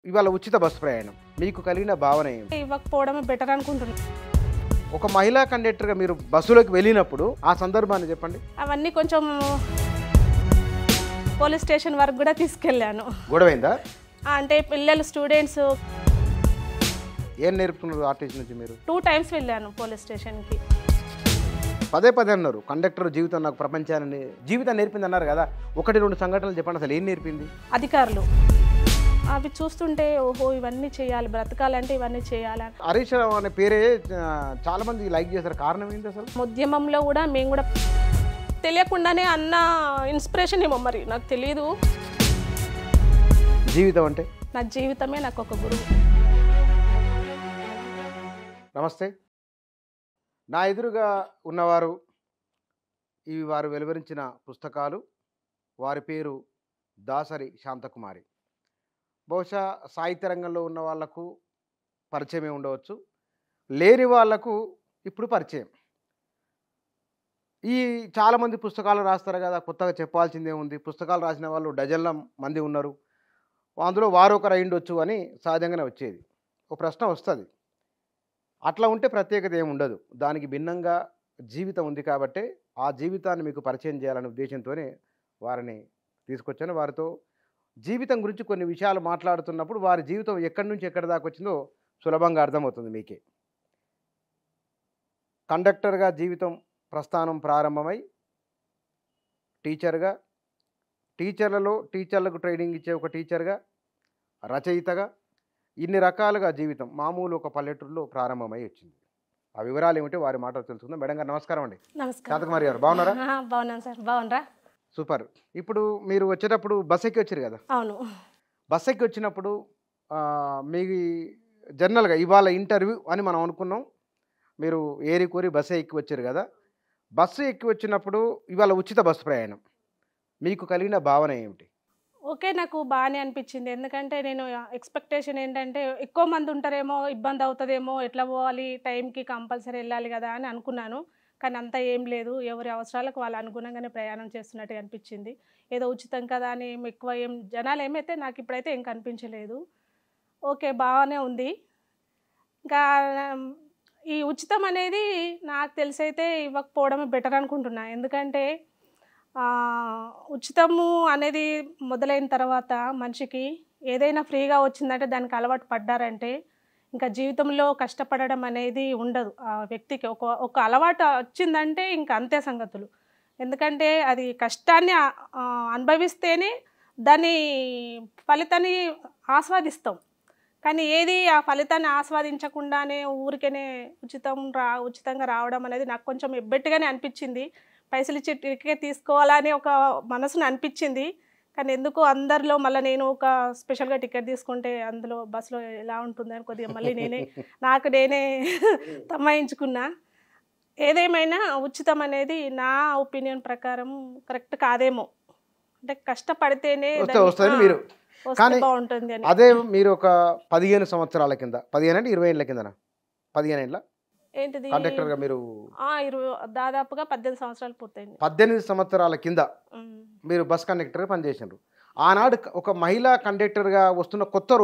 ఇవాళ ఉచిత బస్సు ప్రయాణం మీకు కలిగిన భావన ఏమిటి? ఇవ్వకపోవడమే బెటర్ అనుకుంటున్నాను. ఒక మహిళా కండక్టర్గా మీరు బస్సులోకి వెళ్ళినప్పుడు ఆ సందర్భాన్ని చెప్పండి. అవన్నీ కొంచెం పోలీస్ స్టేషన్ వరకు కూడా తీసుకెళ్ళాను. గొడవైందా? అంటే పిల్లలు స్టూడెంట్స్ ఏం నేర్పుతున్నారు ఆర్టీసీ నుంచి మీరు? 2 times వెళ్ళాను పోలీస్ స్టేషన్కి. పదే పదే అన్నారు కండక్టర్ జీవితం నాకు ప్రపంచాన్ని జీవితం నేర్పింది అన్నారు కదా. 1-2 సంఘటనలు చెప్పండి, అసలు ఏం నేర్పింది? అధికారులు అవి చూస్తుంటే ఓహో ఇవన్నీ చేయాలి, బ్రతకాలంటే ఇవన్నీ చేయాలని. హరీష్ రావు అనే పేరే చాలా మంది లైక్ చేశారు. కారణం ఏంటి అసలు? ఉద్యమంలో కూడా మేము కూడా తెలియకుండానే అన్న ఇన్స్పిరేషన్ ఏమో మరి నాకు తెలియదు. జీవితం అంటే నా జీవితమే నాకు ఒక గురువు. నమస్తే. నా ఎదురుగా ఉన్నవారు వారు వెలువరించిన పుస్తకాలు, వారి పేరు దాసరి శాంతకుమారి. బహుశా సాహిత్య రంగంలో ఉన్న వాళ్లకు పరిచయమే ఉండవచ్చు, లేని వాళ్లకు ఇప్పుడు పరిచయం. చాలామంది పుస్తకాలు రాస్తారు కదా, కొత్తగా చెప్పాల్సిందే ఉంది. పుస్తకాలు రాసిన వాళ్ళు డజన్ల మంది ఉన్నారు, అందులో వారు ఒకరు అయ్యుండొచ్చు అని సహజంగానే వచ్చేది. ఒక ప్రశ్న వస్తుంది, అట్లా ఉంటే ప్రత్యేకత ఏమి ఉండదు. దానికి భిన్నంగా జీవితం ఉంది కాబట్టి ఆ జీవితాన్ని మీకు పరిచయం చేయాలనే ఉద్దేశంతోనే వారిని తీసుకొచ్చాను. వారితో జీవితం గురించి కొన్ని విషయాలు మాట్లాడుతున్నప్పుడు వారి జీవితం ఎక్కడి నుంచి ఎక్కడి దాకా వచ్చిందో సులభంగా అర్థమవుతుంది మీకే. కండక్టర్గా జీవితం ప్రస్థానం ప్రారంభమై టీచర్గా, టీచర్లకు ట్రైనింగ్ ఇచ్చే ఒక టీచర్గా, రచయితగా, ఇన్ని రకాలుగా జీవితం మామూలు ఒక పల్లెటూరులో ప్రారంభమై వచ్చింది. ఆ వివరాలు ఏమిటి వారి మాటలు తెలుసుకుందాం. మేడం గారు నమస్కారం అండి. శాంతకుమారి గారు బాగున్నారా? బాగున్నాను సార్. బాగున్నారా? సూపర్. ఇప్పుడు మీరు వచ్చేటప్పుడు బస్ ఎక్కి వచ్చారు కదా. అవును. బస్ ఎక్కి వచ్చినప్పుడు మీ జనరల్గా ఇవాళ ఇంటర్వ్యూ అని మనం అనుకున్నాం, మీరు ఏరి కోరి బస్సు ఎక్కి వచ్చారు కదా. బస్సు ఎక్కి వచ్చినప్పుడు ఇవాళ ఉచిత బస్సు ప్రయాణం మీకు కలిగిన భావన ఏమిటి? ఓకే, నాకు బాగానే అనిపించింది. ఎందుకంటే నేను ఎక్స్పెక్టేషన్ ఏంటంటే ఎక్కువ మంది ఉంటారేమో, ఇబ్బంది అవుతుందేమో, ఎట్లా పోవాలి, టైంకి కంపల్సరీ వెళ్ళాలి కదా అని అనుకున్నాను. కానీ అంతా ఏం లేదు, ఎవరి అవసరాలకు వాళ్ళు అనుగుణంగానే ప్రయాణం చేస్తున్నట్టుగా అనిపించింది. ఏదో ఉచితం కదా అని ఎక్కువ జనాలు ఏమైతే నాకు ఇప్పుడైతే ఏం కనిపించలేదు. ఓకే, బాగానే ఉంది. ఇంకా ఈ ఉచితం అనేది నాకు తెలిసైతే ఇవ్వకపోవడమే బెటర్ అనుకుంటున్నా. ఎందుకంటే ఉచితము అనేది మొదలైన తర్వాత మనిషికి ఏదైనా ఫ్రీగా వచ్చిందంటే దానికి అలవాటు పడ్డారంటే ఇంకా జీవితంలో కష్టపడడం అనేది ఉండదు. ఆ వ్యక్తికి ఒక అలవాటు వచ్చిందంటే ఇంకా అంతే సంగతులు. ఎందుకంటే అది కష్టాన్ని అనుభవిస్తేనే దాని ఫలితాన్ని ఆస్వాదిస్తాం. కానీ ఏది ఆ ఫలితాన్ని ఆస్వాదించకుండానే ఊరికేనే ఉచితంగా రావడం అనేది నాకు కొంచెం ఎబ్బెట్టుగానే అనిపించింది. పైసలు ఇచ్చి టికెట్ తీసుకోవాలని ఒక మనసును అనిపించింది. కానీ ఎందుకు అందరిలో మళ్ళీ నేను ఒక స్పెషల్గా టికెట్ తీసుకుంటే అందులో బస్సులో ఎలా ఉంటుందని కొద్దిగా మళ్ళీ నాకు నేనే తమాయించుకున్నా. ఏదేమైనా ఉచితం అనేది నా ఒపీనియన్ ప్రకారం కరెక్ట్ కాదేమో. అంటే కష్టపడితేనే బాగుంటుంది అని. అదే మీరు ఒక 15 సంవత్సరాల కింద, 15 అంటే 20 ఏళ్ళ కిందనా? 15 ఏళ్ళ ఏంటిది కండక్టర్గా మీరు? దాదాపుగా 18 సంవత్సరాలు పూర్తయింది. 18 సంవత్సరాల కింద మీరు బస్ కండక్టర్గా పనిచేసినారు. ఆనాడు ఒక మహిళా కండక్టర్గా వస్తున్న కొత్తలు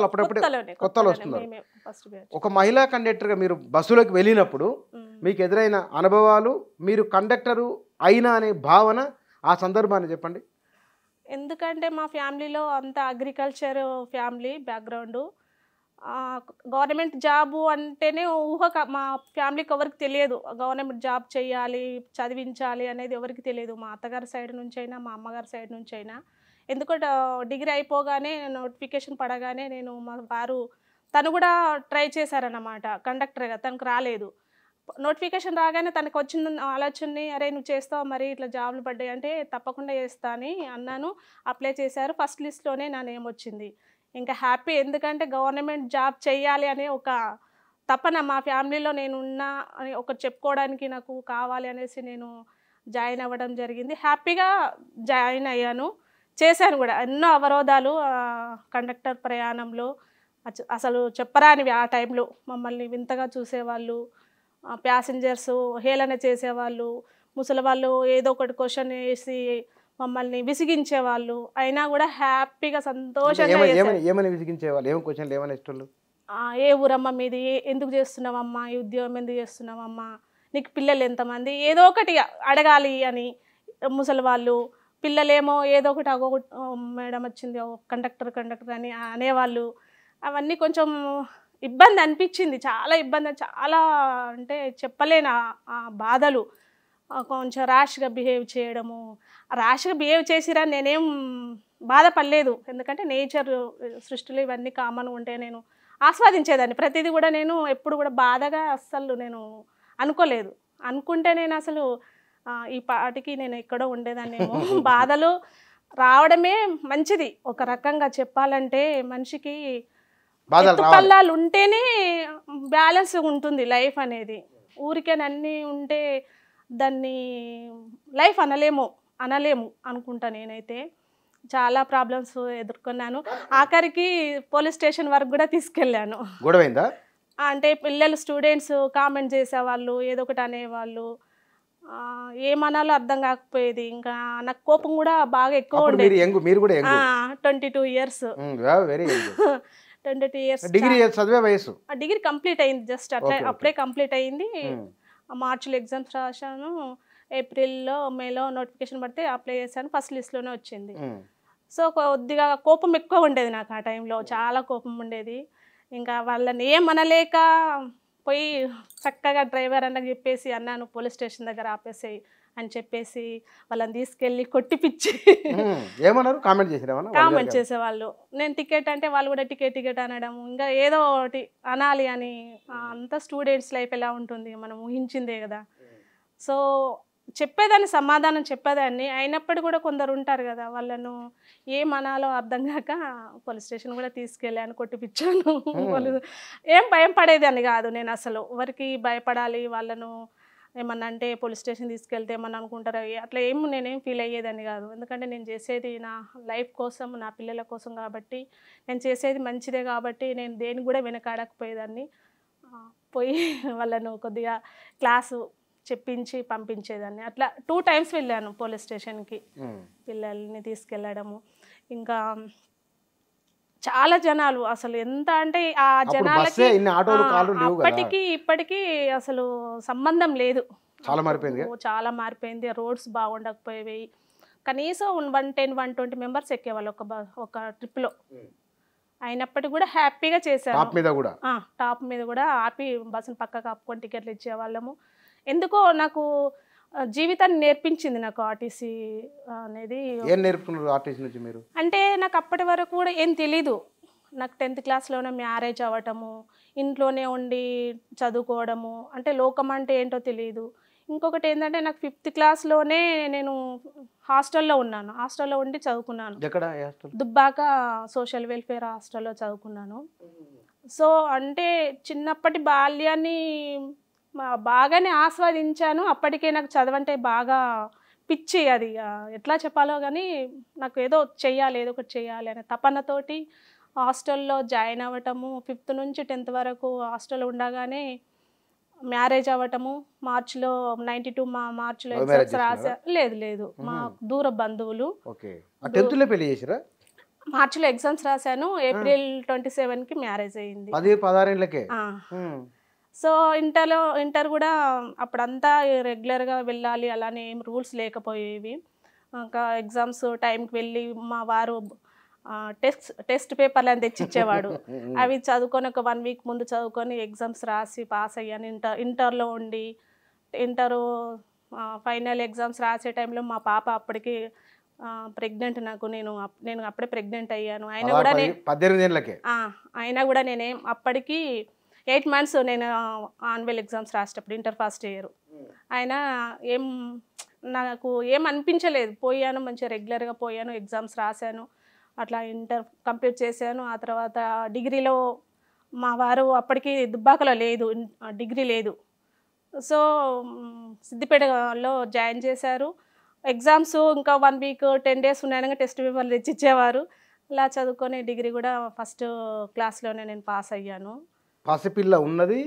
అప్పుడప్పుడే కొత్తలు వస్తున్నారు. ఒక మహిళా కండక్టర్గా మీరు బస్సులోకి వెళ్ళినప్పుడు మీకు ఎదురైన అనుభవాలు, మీరు కండక్టరు అయినా అనే భావన, ఆ సందర్భాన్ని చెప్పండి. ఎందుకంటే మా ఫ్యామిలీలో అంతా agriculture family background. Government job అంటేనే మా ఫ్యామిలీకి ఎవరికి తెలియదు గవర్నమెంట్ జాబ్ చేయాలి, చదివించాలి అనేది ఎవరికి తెలియదు. మా అత్తగారి సైడ్ నుంచి అయినా మా అమ్మగారి సైడ్ నుంచి అయినా. ఎందుకంటే డిగ్రీ అయిపోగానే నోటిఫికేషన్ పడగానే మా వారు తను కూడా ట్రై చేశారన్నమాట కండక్టర్గా. తనకు రాలేదు. నోటిఫికేషన్ రాగానే తనకు వచ్చిన ఆలోచనని, అరే నువ్వు చేస్తావు మరి ఇట్లా జాబ్లు పడ్డాయి అంటే తప్పకుండా చేస్తా అని అన్నాను. అప్లై చేశారు. ఫస్ట్ లిస్ట్లోనే నా నేమ్ వచ్చింది. ఇంకా హ్యాపీ. ఎందుకంటే గవర్నమెంట్ జాబ్ చేయాలి అనే ఒక తపన మా ఫ్యామిలీలో నేనున్నా అని ఒకటి చెప్పుకోవడానికి నాకు కావాలి అనేసి నేను జాయిన్ అవ్వడం జరిగింది. హ్యాపీగా జాయిన్ అయ్యాను, చేశాను కూడా. ఎన్నో అవరోధాలు కండక్టర్ ప్రయాణంలో అసలు చెప్పరానివి. ఆ టైంలో మమ్మల్ని వింతగా చూసేవాళ్ళు, ప్యాసింజర్స్ హేళన చేసేవాళ్ళు, ముసలి వాళ్ళు ఏదో ఒకటి క్వశ్చన్ వేసి మమ్మల్ని విసిగించేవాళ్ళు. అయినా కూడా హ్యాపీగా సంతోషంగా చేశారు. ఏమని విసిగించేవాళ్ళు? ఏం క్వశ్చన్లు ఏమని ఇష్టోళ్ళు? ఏ ఊరమ్మ మీది, ఎందుకు చేస్తున్నావమ్మా ఈ ఉద్యోగం, ఎందుకు చేస్తున్నావమ్మా, నీకు పిల్లలు ఎంతమంది, ఏదో ఒకటి అడగాలి అని ముసలి వాళ్ళు. పిల్లలేమో ఏదో ఒకటి అగో మేడం వచ్చింది కండక్టర్ అని అనేవాళ్ళు. అవన్నీ కొంచెం ఇబ్బంది అనిపించింది, చాలా ఇబ్బంది, చాలా అంటే చెప్పలేను ఆ బాధలు. కొంచెం ర్యాష్గా బిహేవ్ చేయడము. ర్యాష్గా బిహేవ్ చేసిరని నేనేం బాధపడలేదు, ఎందుకంటే నేచర్ సృష్టిలో ఇవన్నీ కామన్గా ఉంటే నేను ఆస్వాదించేదాన్ని. ప్రతిదీ కూడా నేను ఎప్పుడు కూడా బాధగా అస్సలు నేను అనుకోలేదు. అనుకుంటే నేను అసలు ఈ పాటికి నేను ఎక్కడో ఉండేదాన్నేమో. బాధలు రావడమే మంచిది ఒక రకంగా చెప్పాలంటే. మనిషికి ఎత్తుపల్లాలు ఉంటేనే బ్యాలెన్స్ ఉంటుంది లైఫ్ అనేది. ఊరికేనన్నీ ఉంటే దాన్ని లైఫ్ అనలేము అనుకుంటా. నేనైతే చాలా ప్రాబ్లమ్స్ ఎదుర్కొన్నాను. ఆఖరికి పోలీస్ స్టేషన్ వరకు కూడా తీసుకెళ్ళాను. గొడవైందా? అంటే పిల్లలు స్టూడెంట్స్ కామెంట్ చేసేవాళ్ళు, ఏదో ఒకటి అనేవాళ్ళు. ఏమనాలో అర్థం కాకపోయేది. ఇంకా నాకు కోపం కూడా బాగా ఎక్కువ ఉండేది. 22 ఇయర్స్. 22 ఇయర్స్. డిగ్రీ కంప్లీట్ అయింది, జస్ట్ అట్లా అప్పుడే కంప్లీట్ అయింది. మార్చిలో ఎగ్జామ్స్ రాశాను, ఏప్రిల్లో మేలో నోటిఫికేషన్ పడితే అప్లై చేశాను, ఫస్ట్ లిస్ట్లోనే వచ్చింది. సో కొద్దిగా కోపం ఎక్కువ ఉండేది నాకు ఆ టైంలో, చాలా కోపం ఉండేది. ఇంకా వాళ్ళని ఏమనలేక పోయి చక్కగా డ్రైవర్ అన్నకు చెప్పేసి, అన్నాను పోలీస్ స్టేషన్ దగ్గర ఆపేసేయి అని చెప్పేసి వాళ్ళని తీసుకెళ్ళి కొట్టిపిచ్చి కామెంట్ చేసేవాళ్ళు. నేను టికెట్ అంటే వాళ్ళు కూడా టికెట్ అనడం, ఇంకా ఏదో ఒకటి అనాలి అని. అంతా స్టూడెంట్స్ లైఫ్ ఎలా ఉంటుంది మనం ఊహించిందే కదా. సో చెప్పేదాన్ని, సమాధానం చెప్పేదాన్ని. అయినప్పుడు కూడా కొందరు ఉంటారు కదా, వాళ్ళను ఏమనాలో అర్థం కాక పోలీస్ స్టేషన్ కూడా తీసుకెళ్ళాను, కొట్టిపిచ్చాను. వాళ్ళు ఏం భయం పడేదాన్ని కాదు నేను అసలు. ఎవరికి భయపడాలి, వాళ్ళను ఏమన్నా అంటే పోలీస్ స్టేషన్ తీసుకెళ్తే ఏమన్నా అనుకుంటారు అట్లా నేనేం ఫీల్ అయ్యేదాన్ని కాదు. ఎందుకంటే నేను చేసేది నా లైఫ్ కోసం, నా పిల్లల కోసం కాబట్టి, నేను చేసేది మంచిదే కాబట్టి నేను దేనికి కూడా వెనకాడకపోయేదాన్ని. పోయి వాళ్ళను కొద్దిగా క్లాసు చెప్పించి పంపించేదాన్ని. అట్లా 2 times వెళ్ళాను పోలీస్ స్టేషన్కి పిల్లల్ని తీసుకెళ్ళడము. ఇంకా చాలా జనాలు, అసలు ఎంత అంటే ఆ జనాలకి అప్పటికి ఇప్పటికీ అసలు సంబంధం లేదు, చాలా మారిపోయింది. రోడ్స్ బాగుండకపోయేవి. కనీసం 110-120 మెంబర్స్ ఎక్కేవాళ్ళు ఒక ట్రిప్లో. అయినప్పటికీ కూడా హ్యాపీగా చేశాను. టాప్ మీద కూడా ఆపి బస్సును పక్కకు ఆపుకొని టికెట్లు ఇచ్చేవాళ్ళము. ఎందుకో నాకు జీవితాన్ని నేర్పించింది నాకు ఆర్టీసీ అనేది. అంటే నాకు అప్పటి వరకు కూడా ఏం తెలీదు. నాకు 10th క్లాస్లోనే మ్యారేజ్ అవ్వటము, ఇంట్లోనే ఉండి చదువుకోవడము, అంటే లోకం అంటే ఏంటో తెలియదు. ఇంకొకటి ఏంటంటే నాకు 5th క్లాస్లోనే నేను హాస్టల్లో ఉన్నాను. హాస్టల్లో ఉండి చదువుకున్నాను. దుబ్బాక సోషల్ వెల్ఫేర్ హాస్టల్లో చదువుకున్నాను. సో అంటే చిన్నప్పటి బాల్యాన్ని బాగానే ఆస్వాదించాను. అప్పటికే నాకు చదవంటే బాగా పిచ్చి, అది ఎట్లా చెప్పాలో కానీ నాకు ఏదో చెయ్యాలి, ఏదో ఒకటి చెయ్యాలి అనే తపనతోటి హాస్టల్లో జాయిన్ అవ్వటము. 5th నుంచి 10th వరకు హాస్టల్లో ఉండగానే మ్యారేజ్ అవ్వటము. మార్చిలో 92 మార్చిలో ఎగ్జామ్స్ రాసా. లేదు, మా దూర బంధువులు. మార్చిలో ఎగ్జామ్స్ రాశాను, ఏప్రిల్ 27కి మ్యారేజ్ అయింది. 16 సో ఇంటర్ కూడా అప్పుడంతా రెగ్యులర్గా వెళ్ళాలి, అలానే ఏం రూల్స్ లేకపోయేవి. ఇంకా ఎగ్జామ్స్ టైంకి వెళ్ళి మా వారు టెస్ట్ పేపర్లు అని తెచ్చిచ్చేవాడు. అవి చదువుకొని ఒక 1 week ముందు చదువుకొని ఎగ్జామ్స్ రాసి పాస్ అయ్యాను. ఇంటర్లో ఉండి ఇంటరు ఫైనల్ ఎగ్జామ్స్ రాసే టైంలో మా పాప అప్పటికి ప్రెగ్నెంట్. నేను అప్పుడే ప్రెగ్నెంట్ అయ్యాను. అయినా కూడా నేనేం అప్పటికి 8 months నేను ఆన్యువల్ ఎగ్జామ్స్ రాసేటప్పుడు, ఇంటర్ ఫస్ట్ ఇయర్. అయినా నాకు ఏం అనిపించలేదు. పోయాను, మంచిగా రెగ్యులర్గా పోయాను, ఎగ్జామ్స్ రాశాను, అట్లా ఇంటర్ కంప్లీట్ చేశాను. ఆ తర్వాత డిగ్రీలో మా వారు అప్పటికి దుబ్బాకలో లేదు, డిగ్రీ లేదు. సో సిద్దిపేటలో జాయిన్ చేశారు. ఎగ్జామ్స్ ఇంకా 1 week 10 days ఉన్నాయనగా టెస్ట్ పేపర్లు తెచ్చిచ్చేవారు. అలా చదువుకొని డిగ్రీ కూడా ఫస్ట్ క్లాస్లోనే నేను పాస్ అయ్యాను. పసిపిల్ల ఉన్నది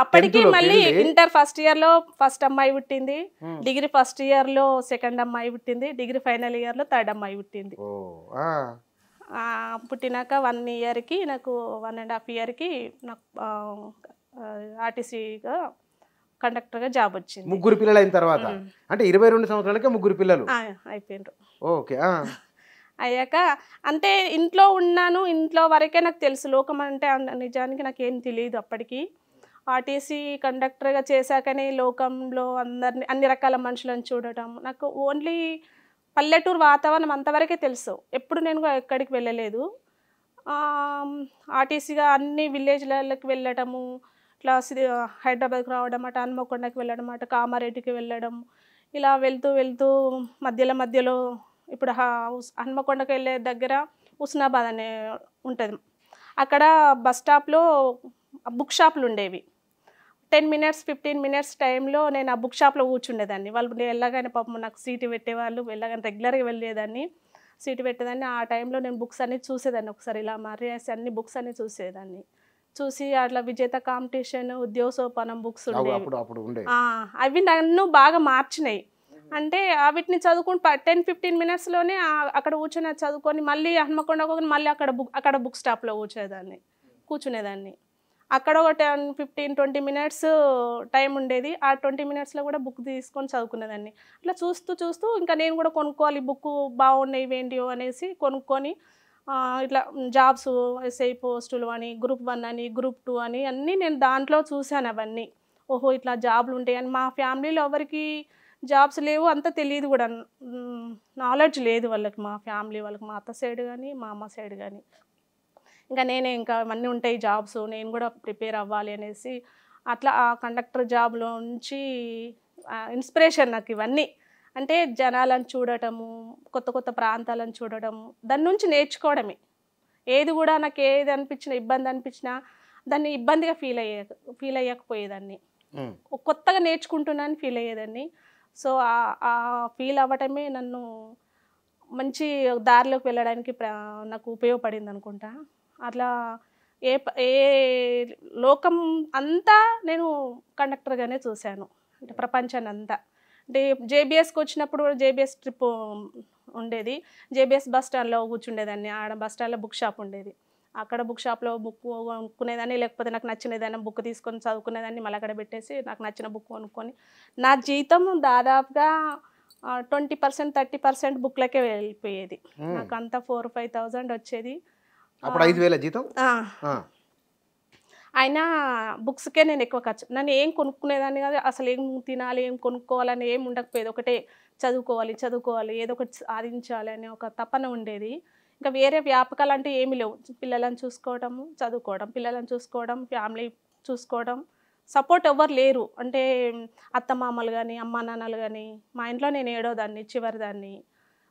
అప్పటికి 10th లో మళ్ళీ పెళ్ళి. ఇంటర్ ఫస్ట్ ఇయర్లో ఫస్ట్ అమ్మాయి పుట్టింది, ఉమ్. డిగ్రీ ఫస్ట్ ఇయర్లో సెకండ్ అమ్మాయి పుట్టింది, డిగ్రీ ఫైనల్ ఇయర్లో థర్డ్ అమ్మాయి పుట్టింది. ఓ ఆ. పుట్టినాక 1 ఇయర్కి నాకు 1.5 ఇయర్కి నాకు ఆర్టీసీగా కండక్టర్గా జాబ్ వచ్చింది. ముగ్గురు పిల్లలు అయిన తర్వాత అంటే 22 సంవత్సరాలకే ముగ్గురు పిల్లలు. అయిపోయిండ్రు. ఓకే. అయ్యాక అంటే ఇంట్లో ఉన్నాను, ఇంట్లో వరకే నాకు తెలుసు. లోకం అంటే నిజానికి నాకేం తెలియదు అప్పటికి. ఆర్టీసీ కండక్టర్గా చేశాకనే లోకంలో అన్ని రకాల మనుషులను చూడటం, నాకు ఓన్లీ పల్లెటూరు వాతావరణం అంతవరకే తెలుసు. ఎప్పుడు నేను ఎక్కడికి వెళ్ళలేదు. ఆర్టీసీగా అన్ని విలేజ్లకి వెళ్ళటము, ఇట్లా హైదరాబాద్కి రావడం, అటు హన్మకొండకి వెళ్ళడం, అటు కామారెడ్డికి వెళ్ళడం, ఇలా వెళ్తూ వెళ్తూ మధ్యలో ఇప్పుడు హన్మకొండకి వెళ్ళే దగ్గర హుస్నాబాద్ అనే ఉంటుంది. అక్కడ బస్ స్టాప్లో బుక్ షాపులు ఉండేవి. 10 minutes 15 minutes టైంలో నేను ఆ బుక్ షాప్లో కూర్చుండేదాన్ని. వాళ్ళు వెళ్ళగానే పాపం నాకు సీటు పెట్టేవాళ్ళు, వెళ్ళగానే రెగ్యులర్గా వెళ్ళేదాన్ని, సీటు పెట్టేదాన్ని. ఆ టైంలో నేను బుక్స్ అన్నీ చూసేదాన్ని. ఒకసారి ఇలా మర్యాసి అన్ని బుక్స్ అన్నీ చూసేదాన్ని. చూసి అట్లా విజేత కాంపిటీషన్, ఉద్యోగసోపానం బుక్స్ ఉండేవి. అవి నన్ను బాగా మార్చినాయి. అంటే వీటిని చదువుకుంటూ 10-15 minutesలోనే అక్కడ కూర్చొని చదువుకొని మళ్ళీ హన్మకొండ మళ్ళీ అక్కడ బుక్ స్టాప్లో కూర్చునేదాన్ని. అక్కడ ఒక 10-15-20 minutes టైం ఉండేది. ఆ 20 minutesలో కూడా బుక్ తీసుకొని చదువుకునేదాన్ని. అట్లా చూస్తూ ఇంకా నేను కూడా కొనుక్కోవాలి, బుక్ బాగున్నాయి ఇవేంటియో అనేసి కొనుక్కొని ఇట్లా జాబ్స్, ఎస్ఐ పోస్టులు అని, గ్రూప్ 1 అని, గ్రూప్ 2 అని అన్నీ నేను దాంట్లో చూశాను. అవన్నీ ఓహో ఇట్లా జాబ్లు ఉంటాయని. మా ఫ్యామిలీలో ఎవరికి జాబ్స్ లేవు, అంత తెలియదు కూడా, నాలెడ్జ్ లేదు వాళ్ళకి, మా ఫ్యామిలీ వాళ్ళకి, మా అత్త సైడ్ కానీ మా అమ్మ సైడ్ కానీ. ఇంకా నేనే ఇంకా అవన్నీ ఉంటాయి జాబ్స్, నేను కూడా ప్రిపేర్ అవ్వాలి అనేసి అట్లా ఆ కండక్టర్ జాబ్లో నుంచి ఇన్స్పిరేషన్ నాకు ఇవన్నీ. అంటే జనాలను చూడటము, కొత్త ప్రాంతాలను చూడటము, దాని నుంచి నేర్చుకోవడమే. ఏది కూడా నాకు ఏది అనిపించినా, ఇబ్బంది అనిపించినా దాన్ని ఇబ్బందిగా ఫీల్ అయ్యకపోయేదాన్ని. కొత్తగా నేర్చుకుంటున్నాను ఫీల్ అయ్యేదాన్ని. సో ఆ ఫీల్ అవ్వటమే నన్ను మంచి దారిలోకి వెళ్ళడానికి నాకు ఉపయోగపడింది అనుకుంటా. అట్లా ఏ లోకం అంతా నేను కండక్టర్గానే చూశాను, అంటే ప్రపంచాన్ని అంతా. అంటే జేబీఎస్కి వచ్చినప్పుడు జేబీఎస్ ట్రిప్ ఉండేది. జేబీఎస్ బస్ స్టాండ్లో కూర్చుండేదాన్ని. ఆడ బస్ స్టాండ్లో బుక్ షాప్ ఉండేది. అక్కడ బుక్ షాప్లో బుక్ కొనుక్కునేదాన్ని, లేకపోతే నాకు నచ్చిన ఏదైనా బుక్ తీసుకొని చదువుకునేదాన్ని. మళ్ళీ అక్కడ పెట్టేసి నాకు నచ్చిన బుక్ కొనుక్కొని నా జీతం దాదాపుగా 20% 30% బుక్లకే వెళ్ళిపోయేది. నాకు అంతా 4-5,000 వచ్చేది. అప్పుడు 5,000 జీతం. అయినా బుక్స్కే నేను ఎక్కువ ఖర్చు. నన్ను ఏం కొనుక్కునేదాన్ని కాదు, అసలు ఏం తినాలి, ఏం కొనుక్కోవాలని ఏం ఉండకపోయేది. ఒకటే చదువుకోవాలి, ఏదో ఒకటి సాధించాలి అనే ఒక తపన ఉండేది. ఇంకా వేరే వ్యాపకాలు అంటే ఏమీ లేవు. పిల్లలను చూసుకోవడం, ఫ్యామిలీ చూసుకోవడం. సపోర్ట్ ఎవ్వరు లేరు. అంటే అత్తమామలు కానీ, అమ్మా నాన్నలు కానీ. మా ఇంట్లో నేను ఏడోదాన్ని, చివరిదాన్ని.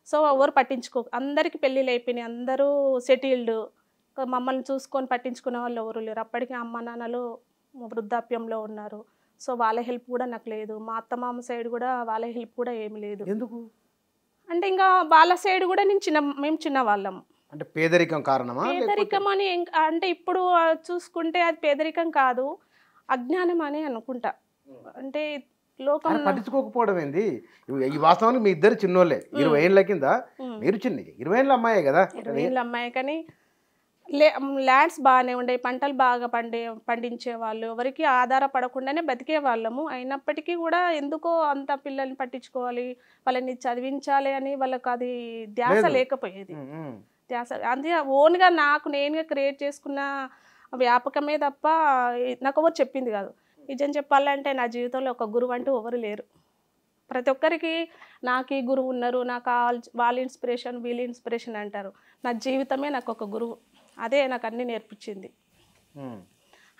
సో ఎవరు అందరికీ పెళ్ళిళ్ళు అయిపోయినాయి, అందరూ సెటిల్డ్. మమ్మల్ని చూసుకొని పట్టించుకునే వాళ్ళు ఎవరు లేరు. అప్పటికి అమ్మా నాన్నలు వృద్ధాప్యంలో ఉన్నారు. సో వాళ్ళ హెల్ప్ కూడా నాకు లేదు. మా అత్తమామ సైడ్ కూడా వాళ్ళ హెల్ప్ కూడా ఏమి లేదు. ఎందుకు అంటే ఇంకా వాళ్ళ సైడ్ కూడా మేము చిన్నవాళ్ళం. అంటే పేదరికం కారణమా? పేదరికం అని అంటే ఇప్పుడు చూసుకుంటే అది పేదరికం కాదు, అజ్ఞానం అని అనుకుంటా. అంటే లోకం పట్టించుకోకపోవడం ఏంది? ఈ వాస్తవానికి మీ ఇద్దరు చిన్నోళ్ళే, 20 ఏళ్ళ కింద మీరు చిన్న 20 ఏళ్ళ అమ్మాయే కదా. 20 ఏళ్ళ అమ్మాయి, కానీ ల్యాండ్స్ బాగానే ఉండే, పంటలు బాగా పండించేవాళ్ళు, ఎవరికి ఆధారపడకుండానే బతికే వాళ్ళము. అయినప్పటికీ కూడా ఎందుకో అంత పిల్లల్ని పట్టించుకోవాలి, వాళ్ళని చదివించాలి అని వాళ్ళకి అది ధ్యాస లేకపోయేది. అది ఓన్గా నేనుగా క్రియేట్ చేసుకున్న వ్యాపకమే తప్ప నాకు ఎవరు చెప్పింది కాదు. నిజం చెప్పాలంటే నా జీవితంలో ఒక గురువు అంటూ ఎవరు లేరు. ప్రతి ఒక్కరికి నాకు ఈ గురువు ఉన్నారు, నాకు వాళ్ళ ఇన్స్పిరేషన్ వీళ్ళ ఇన్స్పిరేషన్ అంటారు. నా జీవితమే నాకు ఒక గురువు, అదే నాకు అన్నీ నేర్పించింది.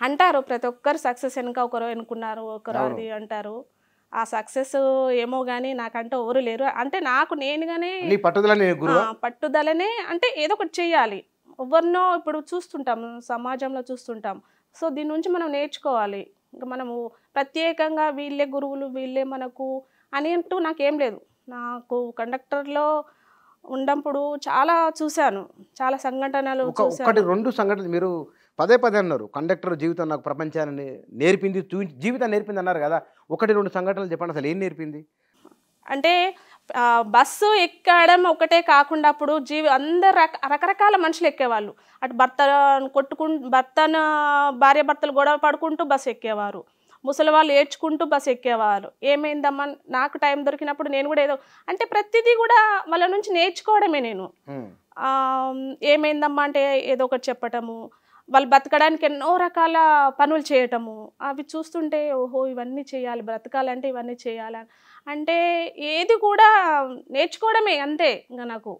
అంటారు ప్రతి ఒక్కరు సక్సెస్ వెనుక ఒకరు ఎన్నుకున్నారు, ఒకరు అది అంటారు. ఆ సక్సెస్ ఏమో కానీ నాకంటే ఎవరు లేరు. అంటే నాకు నేనుగానే పట్టుదలనే, అంటే ఏదో ఒకటి చెయ్యాలి. ఎవరినో ఇప్పుడు చూస్తుంటాం, సమాజంలో చూస్తుంటాం. సో దీని నుంచి మనం నేర్చుకోవాలి. ఇంకా మనము ప్రత్యేకంగా వీళ్ళే గురువులు, వీళ్ళే మనకు అని అంటూ నాకేం లేదు. నాకు కండక్టర్లో ఉన్నప్పుడు చాలా చూశాను, చాలా సంఘటనలు చూశాను. 1-2 సంఘటనలు మీరు పదే పదే అన్నారు కండక్టర్ జీవితం నాకు ప్రపంచాన్ని నేర్పింది, జీవితం నేర్పింది అన్నారు కదా. 1-2 సంఘటనలు చెప్పండి, అసలు ఏం నేర్పింది? అంటే బస్సు ఎక్కడం ఒకటే కాకుండా అప్పుడు అందరు రకరకాల మనుషులు ఎక్కేవాళ్ళు. అటు భర్తను భార్య భర్తలు గొడవ పడుకుంటూ బస్సు ఎక్కేవారు, ముసలి వాళ్ళు ఏడ్చుకుంటూ బస్సు ఎక్కేవారు. ఏమైందమ్మా, నాకు టైం దొరికినప్పుడు నేను కూడా ఏదో అంటే ప్రతిదీ కూడా వాళ్ళ నుంచి నేర్చుకోవడమే నేను. ఏమైందమ్మా అంటే ఏదో ఒకటి చెప్పటము, వాళ్ళు బతకడానికి ఎన్నో రకాల పనులు చేయటము, అవి చూస్తుంటే ఓహో ఇవన్నీ చేయాలి, బ్రతకాలంటే ఇవన్నీ చేయాలి అంటే ఏది కూడా నేర్చుకోవడమే అంతే. ఇంకా నాకు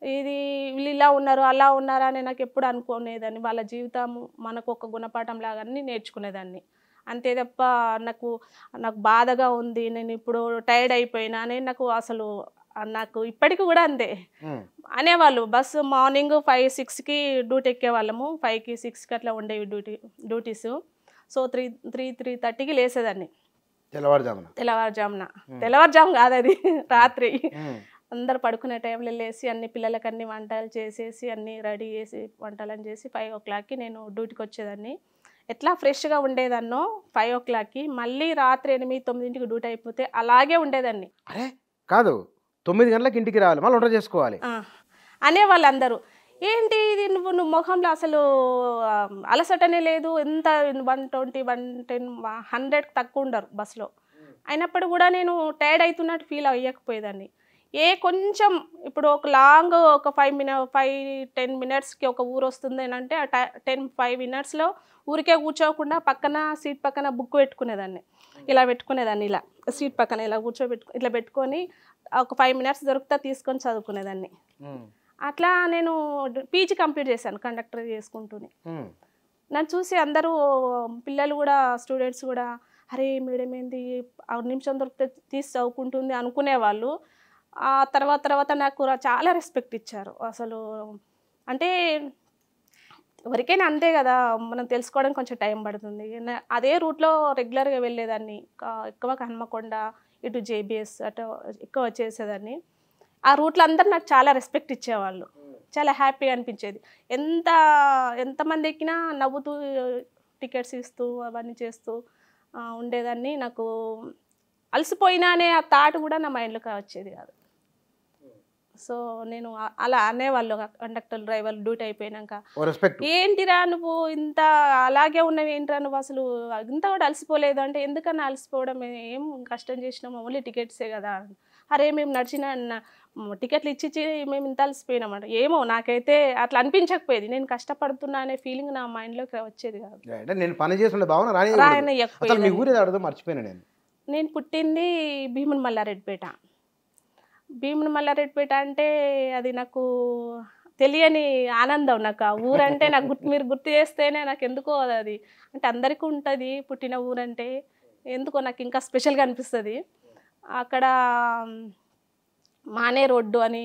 ఇది వీళ్ళు ఇలా ఉన్నారు అలా ఉన్నారా అని నాకు ఎప్పుడు అనుకునేదాన్ని. వాళ్ళ జీవితం మనకు ఒక గుణపాఠం లాగా అన్నీ నేర్చుకునేదాన్ని అంతే తప్ప నాకు బాధగా ఉంది, నేను ఇప్పుడు టైర్డ్ అయిపోయినా అని నాకు ఇప్పటికి కూడా అంతే అనేవాళ్ళు. బస్సు మార్నింగ్ 5-6కి డ్యూటీ ఎక్కేవాళ్ళము, 5కి 6కి అట్లా ఉండేవి డ్యూటీస్. సో 3:30కి లేసేదాన్ని తెల్లవారుజాము కాదు అది రాత్రి. అందరు పడుకునే టైంలో లేసి అన్ని పిల్లలకి అన్ని వంటలు చేసేసి అన్ని రెడీ చేసి వంటలను చేసి 5 o'clockకి నేను డ్యూటీకి వచ్చేదాన్ని. ఎట్లా ఫ్రెష్గా ఉండేదాన్నో 5 o'clockకి మళ్ళీ రాత్రి 8-9కి డ్యూటీ అయిపోతే అలాగే ఉండేదాన్ని. అరే కాదు, 9 గంటలకు ఇంటికి రావాలి, మళ్ళీ వంట చేసుకోవాలి అనేవాళ్ళు అందరూ. ఏంటి ఇది నువ్వు మొహంలో అసలు అలసటనే లేదు, ఎంత 120, 110, 100కి తక్కువ ఉండరు బస్సులో. అయినప్పుడు కూడా నేను టైర్డ్ అవుతున్నట్టు ఫీల్ అయ్యకపోయేదాన్ని. కొంచెం ఇప్పుడు ఒక లాంగ్ ఒక 5-10 మినిట్స్కి ఒక ఊరు వస్తుంది అని అంటే ఆ 5 మినిట్స్లో ఊరికే కూర్చోకుండా పక్కన సీట్ పక్కన బుక్ పెట్టుకునేదాన్ని, ఇలా పెట్టుకునేదాన్ని, ఇలా సీట్ పక్కన ఇలా ఇట్లా పెట్టుకొని ఒక 5 మినిట్స్ దొరికితే తీసుకొని చదువుకునేదాన్ని. అట్లా నేను పీజీ కంప్లీట్ చేశాను కండక్టర్ చేసుకుంటూనే. నన్ను చూసి అందరూ పిల్లలు కూడా స్టూడెంట్స్ కూడా అరే మేడం ఏంది 6 నిమిషం దొరికితే తీసి చదువుకుంటుంది అనుకునేవాళ్ళు. ఆ తర్వాత నాకు చాలా రెస్పెక్ట్ ఇచ్చారు. అసలు అంటే ఎవరికైనా అంతే కదా, మనం తెలుసుకోవడం కొంచెం టైం పడుతుంది. అదే రూట్లో రెగ్యులర్గా వెళ్ళేదాన్ని, ఎక్కువ హన్మకొండ ఇటు JBS అటు ఎక్కువ వచ్చేసేదాన్ని. ఆ రూట్లో అందరు నాకు చాలా రెస్పెక్ట్ ఇచ్చేవాళ్ళు, చాలా హ్యాపీగా అనిపించేది. ఎంతమంది ఎక్కినా నవ్వుతూ టికెట్స్ ఇస్తూ అవన్నీ చేస్తూ ఉండేదాన్ని. నాకు అలసిపోయినా అనే ఆ థాట్ కూడా నా మైండ్లోకి వచ్చేది కాదు. సో నేను అలా అనేవాళ్ళు కండక్టర్ డ్రైవర్లు డ్యూటీ అయిపోయినాక, ఏంటిరా నువ్వు ఇంత అలాగే ఉన్నవి, ఏంటిరా నువ్వు అసలు ఇంత కూడా అలసిపోలేదు అంటే, ఎందుకన్నా అలసిపోవడం, ఏం కష్టం చేసినాము, ఓన్లీ టికెట్సే కదా. అరే మేము నడిచిన టికెట్లు ఇచ్చి మేము ఇంత అలసిపోయినామంట. ఏమో నాకైతే అట్లా అనిపించకపోయేది, నేను కష్టపడుతున్నా అనే ఫీలింగ్ నా మైండ్లోకి వచ్చేది కాదు. నేను పుట్టింది భీముని మల్లారెడ్డిపేట అంటే అది నాకు తెలియని ఆనందం. నాకు ఆ ఊరంటే నాకు మీరు గుర్తు చేస్తేనే నాకు ఎందుకో అది అంటే అందరికీ ఉంటుంది పుట్టిన ఊరంటే, ఎందుకో నాకు ఇంకా స్పెషల్గా అనిపిస్తుంది. అక్కడ మానే రోడ్డు అని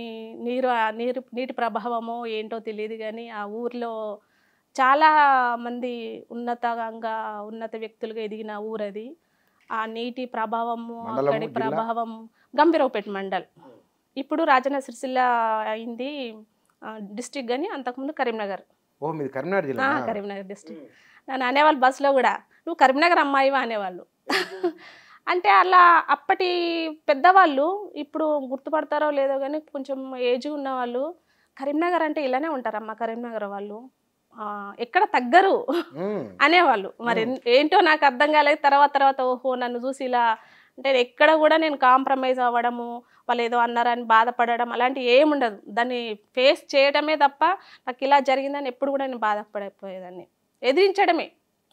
నీటి ప్రభావమో ఏంటో తెలియదు కానీ ఆ ఊర్లో చాలా మంది ఉన్నత వ్యక్తులుగా ఎదిగిన ఊరది. ఆ నీటి ప్రభావము, అక్కడి ప్రభావం గంభీరావుపేట మండల్, ఇప్పుడు రాజన్న సిరిసిల్ల అయింది డిస్ట్రిక్ట్, కానీ అంతకుముందు కరీంనగర్. కరీంనగర్ డిస్ట్రిక్ట్. నన్ను అనేవాళ్ళు బస్సులో కూడా, నువ్వు కరీంనగర్ అమ్మాయివా అనేవాళ్ళు. అంటే అలా అప్పటి పెద్దవాళ్ళు ఇప్పుడు గుర్తుపడతారో లేదో కానీ కొంచెం ఏజ్ ఉన్న వాళ్ళు కరీంనగర్ అంటే ఇలానే ఉంటారమ్మా, కరీంనగర్ వాళ్ళు ఎక్కడ తగ్గరు అనేవాళ్ళు. మరి ఏంటో నాకు అర్థం కాలేదు. తర్వాత ఓహో నన్ను చూసి ఇలా అంటే ఎక్కడ కూడా నేను కాంప్రమైజ్ అవ్వడము, వాళ్ళు ఏదో అన్నారని బాధపడడం అలాంటివి ఏముండదు. దాన్ని ఫేస్ చేయడమే తప్ప నాకు ఇలా జరిగిందని ఎప్పుడు కూడా నేను బాధపడిపోయేదాన్ని. ఎదిరించడమే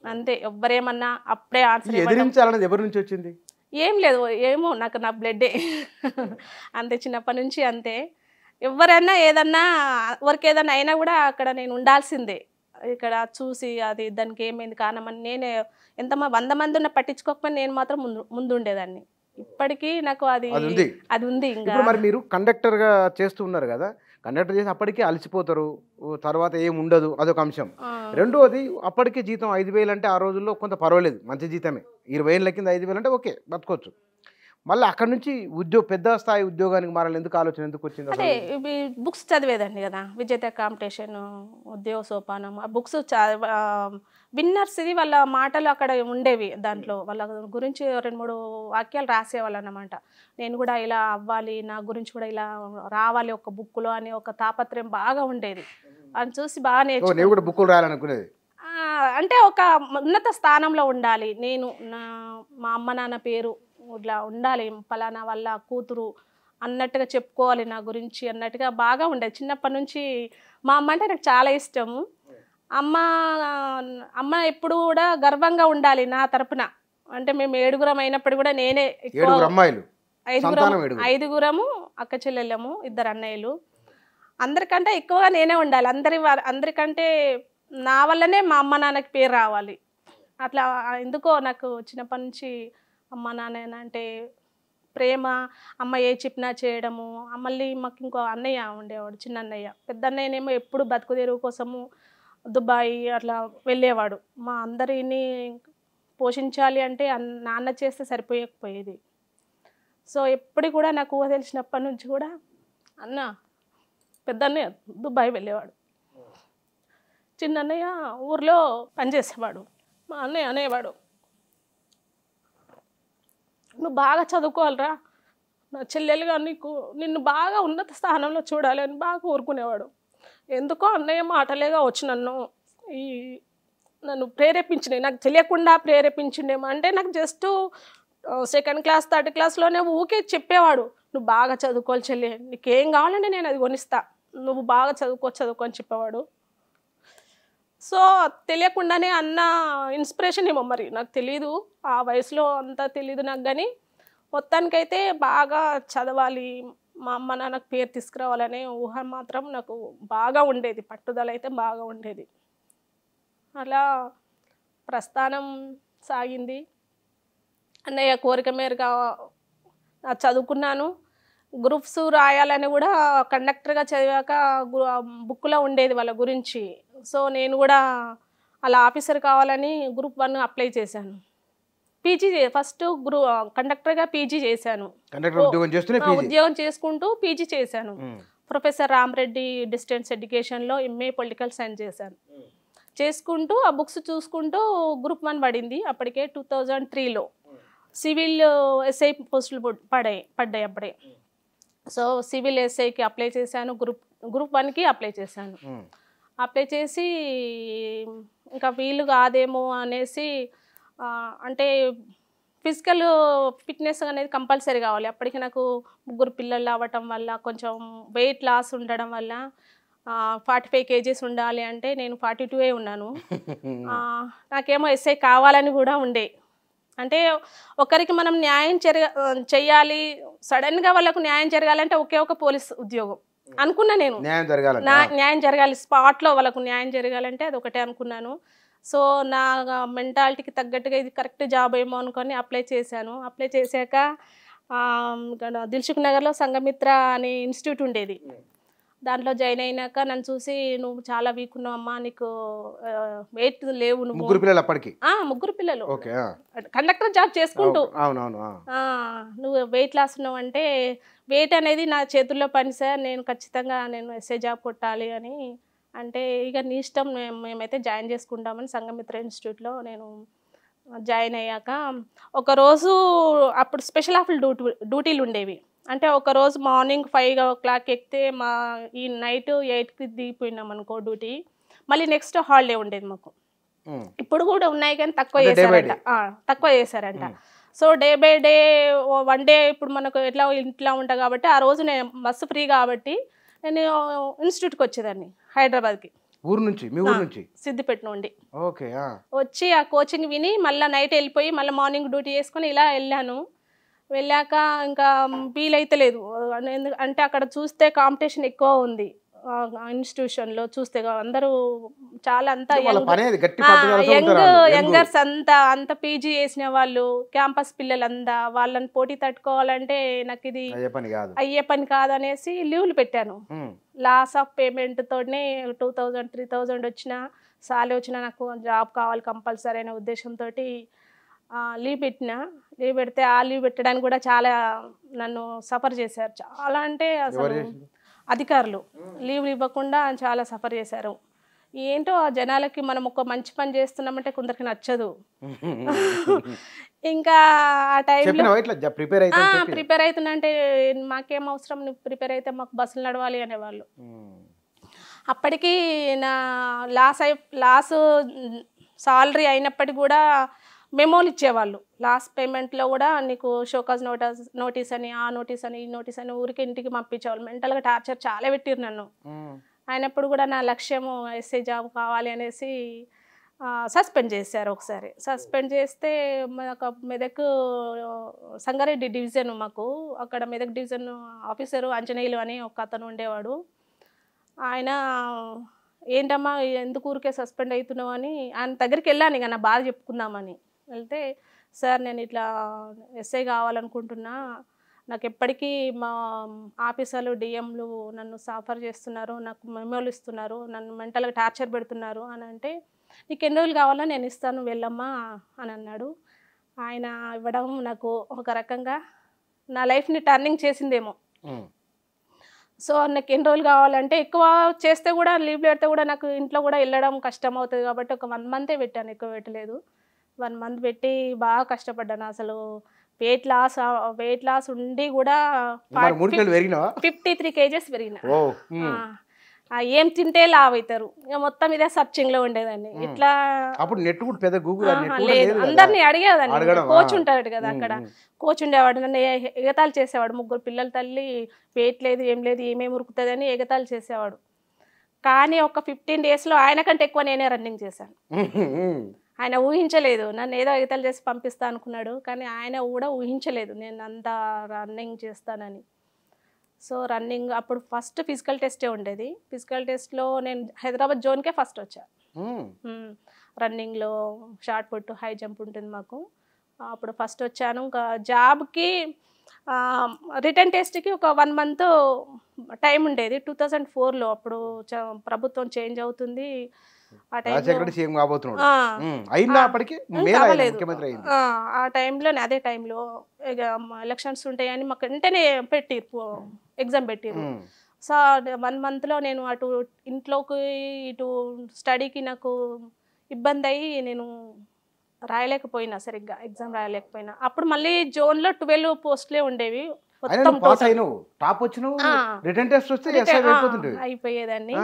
అంతే. ఎవ్వరేమన్నా అప్పుడే ఆన్సర్. ఎవరి నుంచి వచ్చింది ఏం లేదు, ఏమో నాకు నా బ్లడ్డే అంతే, చిన్నప్పటి నుంచి అంతే. ఎవరైనా ఏదన్నా ఎవరికేదన్నా అయినా కూడా అక్కడ నేను ఉండాల్సిందే. ఇక్కడ చూసి అది దానికి ఏమైంది కారణమని నేనే 100 మంది ఉన్న పట్టించుకోకపోయినా నేను మాత్రం ముందు ఉండేదాన్ని. ఇప్పటికీ నాకు అది ఉంది. ఇంకా మరి మీరు కండక్టర్గా చేస్తూ ఉన్నారు కదా, కండక్టర్ చేసి అప్పటికే అలసిపోతారు, తర్వాత ఏం ఉండదు, అదొక అంశం. రెండోది అప్పటికే జీతం 5,000 అంటే ఆ రోజుల్లో కొంత పర్వాలేదు, మంచి జీతమే. 20,000 కింద 5,000 అంటే ఓకే, బతుకోవచ్చు. మళ్ళీ అక్కడ నుంచి పెద్ద స్థాయి ఉద్యోగానికి మారాలి ఎందుకు ఆలోచన ఎందుకు వచ్చింది అంటే అసలు? ఇవి బుక్స్ చదివేదండి కదా, విజేత కాంపిటీషన్, ఉద్యోగ సోపానం, ఆ బుక్స్ విన్నర్స్ ఇది వాళ్ళ మాటలు అక్కడ ఉండేవి. దాంట్లో వాళ్ళ గురించి 2-3 వాక్యాలు రాసేవాళ్ళు అన్నమాట. నేను కూడా ఇలా అవ్వాలి, నా గురించి కూడా ఇలా రావాలి ఒక బుక్లో అని ఒక తాపత్రయం బాగా ఉండేది. అని చూసి బాగా నేను నేర్చుకున్నాను. కూడా బుక్కులు రాయాలనుకునేది. అంటే ఒక ఉన్నత స్థానంలో ఉండాలి, నేను మా అమ్మ నాన్న పేరు ఇట్లా ఉండాలి, ఫలానా వాళ్ళ కూతురు అన్నట్టుగా చెప్పుకోవాలి నా గురించి అన్నట్టుగా బాగా ఉండేది. చిన్నప్పటి నుంచి మా అమ్మ అంటే నాకు చాలా ఇష్టము. అమ్మ ఎప్పుడు కూడా గర్వంగా ఉండాలి నా తరపున. అంటే మేము 7గురం అయినప్పుడు కూడా నేనే ఎక్కువ, 7 అమ్మాయిలు, 5గురము అక్క చెల్లెళ్ళము, 2 అన్నయ్యలు. అందరికంటే ఎక్కువగా నేనే ఉండాలి, అందరికంటే నా వల్లనే మా అమ్మ నాన్నకి పేరు రావాలి. అట్లా ఎందుకో నాకు చిన్నప్పటి నుంచి అమ్మ నాన్న అంటే ప్రేమ. అమ్మ ఏ చెప్పినా చేయడము. మళ్ళీ మాకు ఇంకో అన్నయ్య ఉండేవాడు, చిన్న అన్నయ్య. పెద్ద అన్నయ్యనేమో ఎప్పుడు బతుకు తెరువు కోసము దుబాయ్ అట్లా వెళ్ళేవాడు. మా అందరినీ పోషించాలి అంటే నాన్న చేస్తే సరిపోయకపోయేది. సో ఎప్పుడు కూడా నాకు ఊహ తెలిసినప్పటి నుంచి కూడా అన్న పెద్ద అన్నయ్య దుబాయ్ వెళ్ళేవాడు, చిన్న అన్నయ్య ఊర్లో పనిచేసేవాడు. మా అన్నయ్య అనేవాడు, నువ్వు బాగా చదువుకోవాలిరా, నా చెల్లెలుగా నిన్ను బాగా ఉన్నత స్థానంలో చూడాలి అని బాగా కోరుకునేవాడు. ఎందుకో అన్నయ్య మాటలేగా వచ్చి నన్ను ప్రేరేపించినాయి, నాకు తెలియకుండా ప్రేరేపించిండేమో. అంటే నాకు జస్ట్ 2nd క్లాస్ 3rd క్లాస్లోనే ఊకే చెప్పేవాడు, నువ్వు బాగా చదువుకోవాలి చెల్లి, నీకేం కావాలంటే నేను అది కొనిస్తా, నువ్వు బాగా చదువుకో అని చెప్పేవాడు. సో తెలియకుండానే అన్న ఇన్స్పిరేషన్ ఏమో మరి నాకు తెలీదు, ఆ వయసులో అంతా తెలీదు నాకు. కానీ మొత్తానికైతే బాగా చదవాలి, మా అమ్మ నాన్నకు పేరు తీసుకురావాలనే ఊహ మాత్రం నాకు బాగా ఉండేది, పట్టుదల అయితే బాగా ఉండేది. అలా ప్రస్థానం సాగింది. అన్నయ్య కోరిక మేరగా చదువుకున్నాను. గ్రూప్స్ రాయాలని కూడా కండక్టర్గా చదివాక బుక్లో ఉండేది వాళ్ళ గురించి. సో నేను కూడా అలా ఆఫీసర్ కావాలని గ్రూప్ 1 అప్లై చేశాను. పీజీ ఫస్ట్ కండక్టర్గా పీజీ చేశాను. ఉద్యోగం చేసుకుంటూ పీజీ చేశాను. ప్రొఫెసర్ రామరెడ్డి డిస్టెన్స్ ఎడ్యుకేషన్లో MA పొలిటికల్ సైన్స్ చేశాను. చేసుకుంటూ ఆ బుక్స్ చూసుకుంటూ గ్రూప్ 1 పడింది అప్పటికే 2003లో. సివిల్ ఎస్ఐ పోస్టులు పడ్డాయి అప్పుడే. సో సివిల్ ఎస్ఐకి అప్లై చేశాను, గ్రూప్ 1కి అప్లై చేశాను. అప్లై చేసి ఇంకా వీలు కాదేమో అనేసి, అంటే ఫిజికల్ ఫిట్నెస్ అనేది కంపల్సరీ కావాలి. అప్పటికి నాకు 3 పిల్లలు అవ్వటం వల్ల, కొంచెం వెయిట్ లాస్ ఉండడం వల్ల 45 kgs ఉండాలి అంటే నేను 42 ఉన్నాను. నాకేమో ఎస్ఐ కావాలని కూడా ఉండే. అంటే ఒకరికి మనం న్యాయం చెయ్యాలి, సడన్గా వాళ్ళకు న్యాయం జరగాలంటే ఒకే ఒక పోలీస్ ఉద్యోగం అనుకున్నా నేను. న్యాయం జరగాలి, స్పాట్లో వాళ్ళకు న్యాయం జరగాలంటే అది ఒకటే అనుకున్నాను. సో నా మెంటాలిటీకి తగ్గట్టుగా ఇది కరెక్ట్ జాబ్ ఏమో అనుకొని అప్లై చేశాను. అప్లై చేశాక దిల్సుఖ్ నగర్లో సంఘమిత్ర అనే ఇన్స్టిట్యూట్ ఉండేది, దాంట్లో జాయిన్ అయినాక నన్ను చూసి, నువ్వు చాలా వీక్ ఉన్నావు అమ్మా, నీకు వెయిట్ లేవు, నువ్వు 3 పిల్లలు అప్పటికి 3 పిల్లలు కండక్టర్ జాబ్ చేసుకుంటూ, నువ్వు వెయిట్ లాస్ ఉన్నావు అంటే, వెయిట్ అనేది నా చేతుల్లో పని సార్, నేను ఖచ్చితంగా ఎస్ఐ జాబ్ కొట్టాలి అని అంటే, ఇక నీ ఇష్టం, మేమైతే జాయిన్ చేసుకుంటామని సంఘమిత్ర ఇన్స్టిట్యూట్లో నేను జాయిన్ అయ్యాక ఒకరోజు అప్పుడు స్పెషల్ ఆఫ్ డ్యూటీలు ఉండేవి. అంటే ఒకరోజు మార్నింగ్ 5 o'clock ఎక్కితే ఈ నైట్ 8కి దిగిపోయినాం అనుకో డ్యూటీ, మళ్ళీ నెక్స్ట్ హాలిడే ఉండేది మాకు. ఇప్పుడు కూడా ఉన్నాయి కానీ తక్కువ చేశారంట. So day by day 1 day ఇప్పుడు మనకు ఎట్లా ఇంట్లో ఉంటా కాబట్టి, ఆ రోజు నేను బస్సు ఫ్రీ కాబట్టి నేను ఇన్స్టిట్యూట్కి వచ్చేదాన్ని హైదరాబాద్కి. ఊరు నుంచి? మీ ఊరు నుంచి? సిద్దిపేట నుండి వచ్చి ఆ కోచింగ్ విని మళ్ళీ నైట్ వెళ్ళిపోయి మళ్ళీ మార్నింగ్ డ్యూటీ చేసుకొని ఇలా వెళ్ళాను. వెళ్ళాక ఇంకా వీలైతే లేదు, అంటే అక్కడ చూస్తే కాంపిటీషన్ ఎక్కువ ఉంది ఇన్స్టిట్యూషన్లో. చూస్తే అందరూ చాలా అంతా యంగర్స్ అంత పీజీ చేసిన వాళ్ళు, క్యాంపస్ పిల్లలంతా, వాళ్ళని పోటీ తట్టుకోవాలంటే నాకు ఇది అయ్యే పని కాదనేసి లీవ్లు పెట్టాను. లాస్ ఆఫ్ పేమెంట్ తోనే 2000-3000 వచ్చినా సాలరీ వచ్చినా నాకు జాబ్ కావాలి కంపల్సరీ అనే ఉద్దేశంతో లీవ్ పెడితే ఆ లీవ్ పెట్టడానికి కూడా చాలా నన్ను సఫర్ చేశారు. చాలా అంటే అసలు అధికారులు లీవ్లు ఇవ్వకుండా చాలా సఫర్ చేశారు. ఏంటో ఆ జనాలకి మనం ఒక మంచి పని చేస్తున్నామంటే కొందరికి నచ్చదు. ఇంకా ఆ టైంలో ప్రిపేర్ అవుతున్నా అంటే మాకేం అవసరం, నువ్వు ప్రిపేర్ అయితే మాకు బస్సులు నడవాలి అనేవాళ్ళు. అప్పటికి నా లాస్ సాలరీ అయినప్పటికీ కూడా మెమోలు ఇచ్చేవాళ్ళు. లాస్ట్ పేమెంట్లో కూడా నీకు షోకాజ్ నోటీస్ అని, ఆ నోటీస్ అని, ఈ నోటీస్ అని ఊరికి ఇంటికి పంపించేవాళ్ళు. మెంటల్గా టార్చర్ చాలా పెట్టిరు నన్ను. అయినప్పుడు కూడా నా లక్ష్యము ఎస్ఐ జాబ్ కావాలి అనేసి సస్పెండ్ చేశారు. ఒకసారి సస్పెండ్ చేస్తే ఒక మెదక్ సంగారెడ్డి డివిజన్, మాకు అక్కడ మెదక్ డివిజన్ ఆఫీసరు అంజనేయులు అని ఒక అతను ఉండేవాడు. ఆయన ఏంటమ్మా ఎందుకు ఊరికే సస్పెండ్ అవుతున్నావు అని ఆయన దగ్గరికి వెళ్ళాను, ఇక నా బాధ చెప్పుకుందామని వెళ్తే, సార్ నేను ఇట్లా ఎస్ఐ కావాలనుకుంటున్నా, నాకు ఎప్పటికీ మా ఆఫీసర్లు డిఎంలు నన్ను సఫర్ చేస్తున్నారు, నాకు మెమోలు ఇస్తున్నారు, నన్ను మెంటల్గా టార్చర్ పెడుతున్నారు అని అంటే, నీకు ఎన్ని రోజులు కావాలో నేను ఇస్తాను వెళ్ళమ్మా అని అన్నాడు. ఆయన ఇవ్వడం నాకు ఒక రకంగా నా లైఫ్ని టర్నింగ్ చేసిందేమో. సో నాకు ఎన్ని రోజులు కావాలంటే, ఎక్కువ చేస్తే కూడా లీవ్ పెడితే కూడా నాకు ఇంట్లో కూడా వెళ్ళడం కష్టం అవుతుంది కాబట్టి ఒక 1 మంతే పెట్టాను, ఎక్కువ పెట్టలేదు. 1 మంత్ పెట్టి బాగా కష్టపడ్డాను. అసలు వెయిట్ లాస్ ఉండి కూడా 53 kgs పెరిగిన. ఏం తింటే లావ్ అవుతారు, ఇక మొత్తం ఇదే సర్చింగ్లో ఉండేదాన్ని. ఇట్లా లేదు, అందరినీ అడిగేదాన్ని. కోచ్ ఉంటాడు కదా అక్కడ, కోచ్ ఉండేవాడు, నన్ను ఎగతాళి చేసేవాడు. 3 పిల్లల తల్లి, వెయిట్ లేదు ఏం లేదు, ఏమేమి ఉరుకుతుంది అని ఎగతాళి చేసేవాడు. కానీ ఒక 15 daysలో ఆయన కంటే ఎక్కువ నేనే రన్నింగ్ చేశాను. ఆయన ఊహించలేదు, నన్ను ఏదో ఎగతాళి చేసి పంపిస్తా అనుకున్నాడు, కానీ ఆయన కూడా ఊహించలేదు నేను అంత రన్నింగ్ చేస్తానని. సో రన్నింగ్ అప్పుడు ఫస్ట్ ఫిజికల్ టెస్టే ఉండేది. ఫిజికల్ టెస్ట్లో నేను హైదరాబాద్ జోన్కే ఫస్ట్ వచ్చాను. రన్నింగ్లో షార్ట్ పుట్, హై జంప్ ఉంటుంది మాకు. అప్పుడు ఫస్ట్ వచ్చాను. ఇంకా జాబ్కి రిటర్న్ టెస్ట్కి ఒక 1 month టైం ఉండేది. 2004లో అప్పుడు ప్రభుత్వం చేంజ్ అవుతుంది. ఆ టైంలో అదే టైంలో ఇక ఎలక్షన్స్ ఉంటాయని మాకు వెంటనే పెట్టిరు, ఎగ్జామ్ పెట్టిరు. సో 1 monthలో నేను అటు ఇంట్లోకి ఇటు స్టడీకి నాకు ఇబ్బంది అయ్యి నేను రాయలేకపోయినా, సరిగ్గా ఎగ్జామ్ రాయలేకపోయినా. అప్పుడు మళ్ళీ జోన్లో 12 పోస్టులే ఉండేవి. అయిపోయేదాన్ని.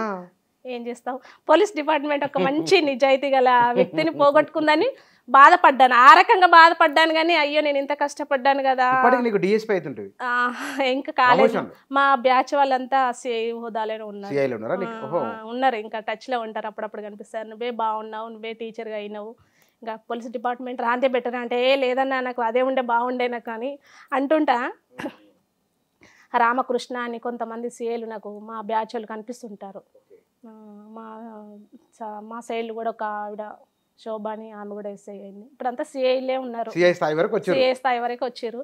ఏం చేస్తావు, పోలీస్ డిపార్ట్మెంట్ ఒక మంచి నిజాయితీ గల వ్యక్తిని పోగొట్టుకుందని బాధపడ్డాను. ఆ రకంగా బాధపడ్డాను, కానీ అయ్యో నేను ఇంత కష్టపడ్డాను కదా. ఇంకా కాలేజ్ మా బ్యాచ్ వాళ్ళంతా సిఐ హోదాలోనే ఉన్నారు, ఇంకా టచ్లో ఉంటారు, అప్పుడప్పుడు కనిపిస్తారు. నువ్వే బాగున్నావు, నువ్వే టీచర్గా అయినావు, ఇంకా పోలీస్ డిపార్ట్మెంట్ రాంతే బెటర్ అంటే, లేదన్నా నాకు అదే బాగుండే నాకు అని అంటుంటా. రామకృష్ణ అని కొంతమంది సిఐలు నాకు మా బ్యాచ్ వాళ్ళు కనిపిస్తుంటారు. మా సైడ్లు కూడా ఒక ఆవిడ శోభ అని, ఆమె కూడా ఎస్ఐ అయింది. ఇప్పుడు అంతా సిఐలే ఉన్నారు, సిఐ స్థాయి వరకు వచ్చారు.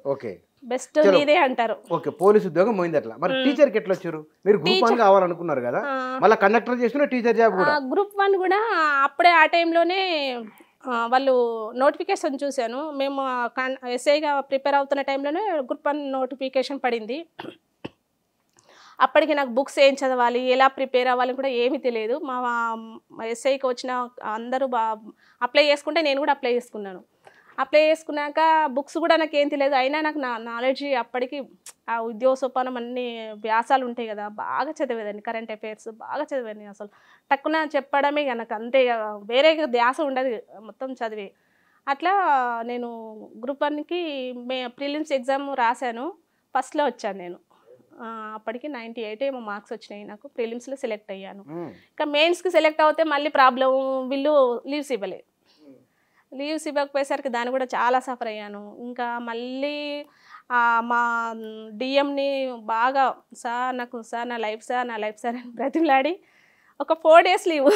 బెస్ట్ ఇదే అంటారు. పోలీస్ ఉద్యోగం పోయింది. అట్లా మరి టీచర్కి ఎట్లా వచ్చారు? మీరు గ్రూప్ 1 కావాలనుకున్నారు కదా, మళ్ళీ కండక్టర్ చేసిన టీచర్ జాబ్ కూడా. గ్రూప్ 1 కూడా అప్పుడే ఆ టైంలోనే వాళ్ళు నోటిఫికేషన్ చూశాను. మేము ఎస్ఐగా ప్రిపేర్ అవుతున్న టైంలోనే గ్రూప్ 1 నోటిఫికేషన్ పడింది. అప్పటికి నాకు బుక్స్ ఏం చదవాలి, ఎలా ప్రిపేర్ అవ్వాలని కూడా ఏమీ తెలియదు. మా ఎస్ఐకి వచ్చిన అందరూ అప్లై చేసుకుంటే నేను కూడా అప్లై చేసుకున్నాను. అప్లై చేసుకున్నాక బుక్స్ కూడా నాకు ఏం తెలియదు, అయినా నాకు నాలెడ్జ్ అప్పటికి ఆ ఉద్యోగ సోపానం అన్ని వ్యాసాలు ఉంటాయి కదా, బాగా చదివేదాన్ని. కరెంట్ అఫైర్స్ బాగా చదివేదాన్ని. అసలు టక్కున చెప్పడమే నాకు అంతే, వేరే ధ్యాస ఉండదు, మొత్తం చదివే. అట్లా నేను గ్రూప్ 1కి ప్రిలిమ్స్ ఎగ్జామ్ రాశాను. ఫస్ట్లో వచ్చాను నేను. అప్పటికి 98 ఏమో మార్క్స్ వచ్చినాయి నాకు. ప్రిలిమ్స్లో సెలెక్ట్ అయ్యాను. ఇంకా మెయిన్స్కి సెలెక్ట్ అవుతే మళ్ళీ ప్రాబ్లం, వీళ్ళు లీవ్స్ ఇవ్వలేదు. లీవ్స్ ఇవ్వకపోయేసరికి దాన్ని కూడా చాలా సఫర్ అయ్యాను. ఇంకా మళ్ళీ మా డిఎంని బాగా సార్ నా లైఫ్ సార్ అని బ్రతిమలాడి ఒక 4 days లీవ్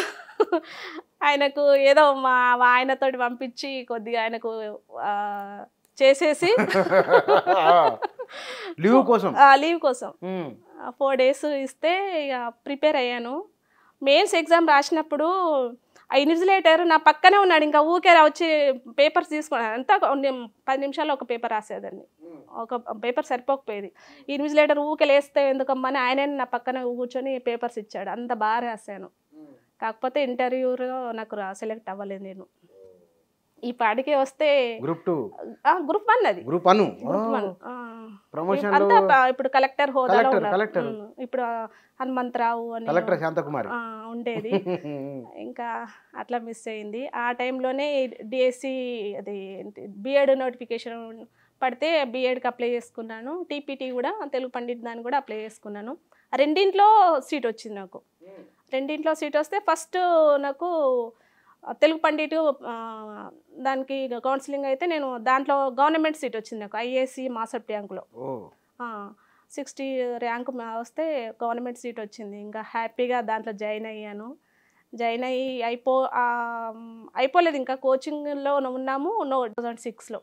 ఆయనకు ఏదో ఆయనతోటి పంపించి కొద్దిగా ఆయనకు చేసేసి లీవ్ కోసం 4 days ఇస్తే ఇక ప్రిపేర్ అయ్యాను. మెయిన్స్ ఎగ్జామ్ రాసినప్పుడు ఆ ఇన్విజిలేటర్ నా పక్కనే ఉన్నాడు, ఇంకా ఊకే వచ్చి పేపర్స్ తీసుకున్నాను. అంతా 10 నిమిషాల్లో ఒక పేపర్ రాసేదాన్ని, ఒక పేపర్ సరిపోకపోయేది. ఇన్విజిలేటర్ ఊకే లేస్తే ఎందుకమ్మని ఆయనే నా పక్కన కూర్చొని పేపర్స్ ఇచ్చాడు. అంత బాగా రాశాను. కాకపోతే ఇంటర్వ్యూలో నాకు సెలెక్ట్ అవ్వలేదు నేను. ఈ పాటికే వస్తే గ్రూప్ 2 గ్రూప్ 1 అది గ్రూప్ 1 ప్రమోషన్ అంతా ఇప్పుడు కలెక్టర్ హోదాలో కలెక్టర్ ఇప్పుడు హనుమంతరావు అని కలెక్టర్ శాంతకుమారి ఉండేది. ఇంకా అట్లా మిస్ అయింది. ఆ టైంలోనే డిఎస్సి అది బిఎడ్ నోటిఫికేషన్ పడితే బిఎడ్కి అప్లై చేసుకున్నాను. టీపీటీ కూడా తెలుగు పండిట్ దాన్ని కూడా అప్లై చేసుకున్నాను. రెండింట్లో సీట్ వచ్చింది నాకు. రెండింట్లో సీట్ వస్తే ఫస్ట్ నాకు తెలుగు పండిట్ దానికి కౌన్సిలింగ్ అయితే నేను దాంట్లో గవర్నమెంట్ సీట్ వచ్చింది నాకు, ఐఏసి మాసప్ ర్యాంకులో 60 ర్యాంకు వస్తే గవర్నమెంట్ సీట్ వచ్చింది. ఇంకా హ్యాపీగా దాంట్లో జాయిన్ అయ్యాను. జాయిన్ అయ్యి అయిపోలేదు, ఇంకా కోచింగ్లో ఉన్నాము 2006లో.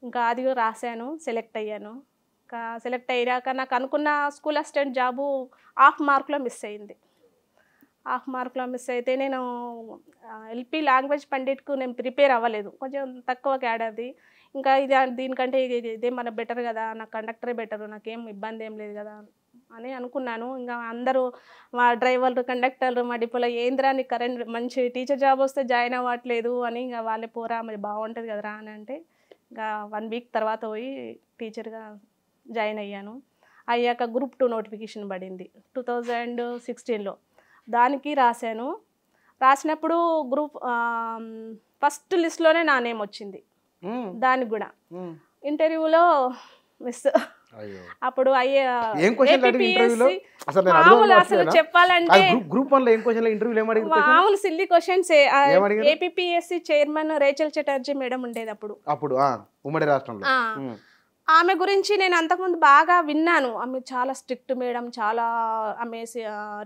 ఇంకా అది రాశాను, సెలెక్ట్ అయ్యాను. ఇంకా సెలెక్ట్ అయ్యాక నాకు అనుకున్న స్కూల్ అసిస్టెంట్ జాబు హాఫ్ మార్కులో మిస్ అయింది. హాఫ్ మార్కులో మిస్ అయితే నేను ఎల్పి లాంగ్వేజ్ పండిట్కు నేను ప్రిపేర్ అవ్వలేదు, కొంచెం తక్కువ క్యాడర్ది. ఇంకా దీనికంటే ఇదే మన బెటర్ కదా, నాకు కండక్టరే బెటరు, నాకేం ఇబ్బంది ఏం లేదు కదా అని అనుకున్నాను. ఇంకా అందరూ మా డ్రైవర్లు కండక్టర్లు మా డిపోలో ఏంద్రా నీకు కరెంట్ మంచి టీచర్ జాబ్ వస్తే జాయిన్ అవ్వట్లేదు అని, ఇంకా వాళ్ళే పోరా మరి బాగుంటుంది కదరా అని అంటే ఇంకా 1 వీక్ తర్వాత పోయి టీచర్గా జాయిన్ అయ్యాను. అయ్యాక గ్రూప్ 2 నోటిఫికేషన్ పడింది 2016లో. దానికి రాశాను. రాసినప్పుడు గ్రూప్ ఫస్ట్ లిస్ట్లోనే నా నేమ్ వచ్చింది. దానికి కూడా ఇంటర్వ్యూలో మిస్. అప్పుడు అసలు చెప్పాలంటే మామూలు silly questions. APSC chairman Rachel Chatterjee madam ఉండేది అప్పుడు ఉమ్మడి రాష్ట్రంలో. ఆమె గురించి నేను అంతకుముందు బాగా విన్నాను. ఆమె చాలా స్ట్రిక్ట్ మేడం, చాలా ఆమె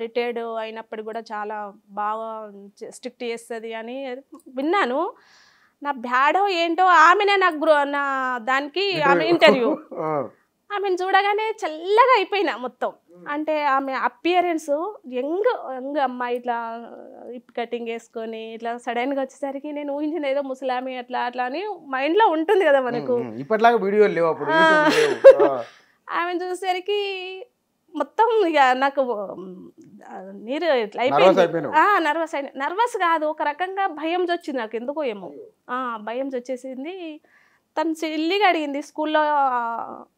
రిటైర్డ్ అయినప్పుడు కూడా చాలా బాగా స్ట్రిక్ట్ చేస్తుంది అని విన్నాను. నా బ్యాడో ఏంటో ఆమెనే నాకు నా దానికి ఆమె ఇంటర్వ్యూ ఆమెను చూడగానే చల్లగా అయిపోయినా మొత్తం. అంటే ఆమె అపియరెన్స్ యంగ్ అమ్మాయి, ఇట్లా హిప్ కటింగ్ వేసుకొని ఇట్లా సడన్గా వచ్చేసరికి నేను ఊహించిన ఏదో ముసలామి అట్లా అట్లా అని మైండ్లో ఉంటుంది కదా మనకు. ఇప్పటిలాగా వీడియోలు లేవు అప్పుడు. ఆమెను చూసేసరికి మొత్తం ఇక నాకు నీరు ఇట్లా అయిపోయింది. నర్వస్ కాదు, ఒక రకంగా భయం వచ్చింది నాకు, ఎందుకో ఏమో భయం వచ్చేసింది. తను సిల్లిగా అడిగింది స్కూల్లో.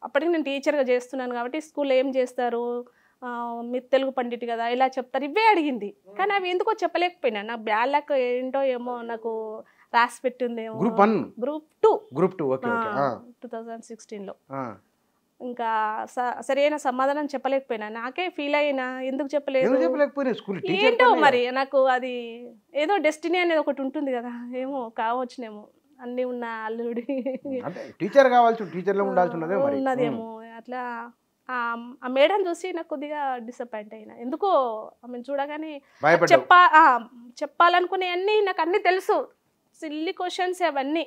అప్పటికి నేను టీచర్గా చేస్తున్నాను కాబట్టి స్కూల్లో ఏం చేస్తారు, మీరు తెలుగు పండిట్ కదా ఇలా చెప్తారు, ఇవే అడిగింది. కానీ అవి ఎందుకో చెప్పలేకపోయినా. నా బ్యాలక్ ఏంటో ఏమో నాకు రాసి పెట్టిందేమో. గ్రూప్ 2 2016లో. ఇంకా సరైన సమాధానం చెప్పలేకపోయినా. నాకే ఫీల్ అయినా ఎందుకు చెప్పలేదు ఏంటో మరి. నాకు అది ఏదో డెస్టినీ అనేది ఒకటి ఉంటుంది కదా, ఏమో కావచ్చునేమో, అన్నీ ఉన్న అల్లుడి టీచర్ కావాల్సి టీచర్లో ఉన్నదేమో అట్లా. ఆ మేడం చూసి నాకు కొద్దిగా డిసప్పాయింట్ అయినా. ఎందుకో ఆమెను చూడగానే చెప్పాలనుకునే అన్నీ నాకు అన్నీ తెలుసు, సిల్లీ క్వశ్చన్స్ అవన్నీ.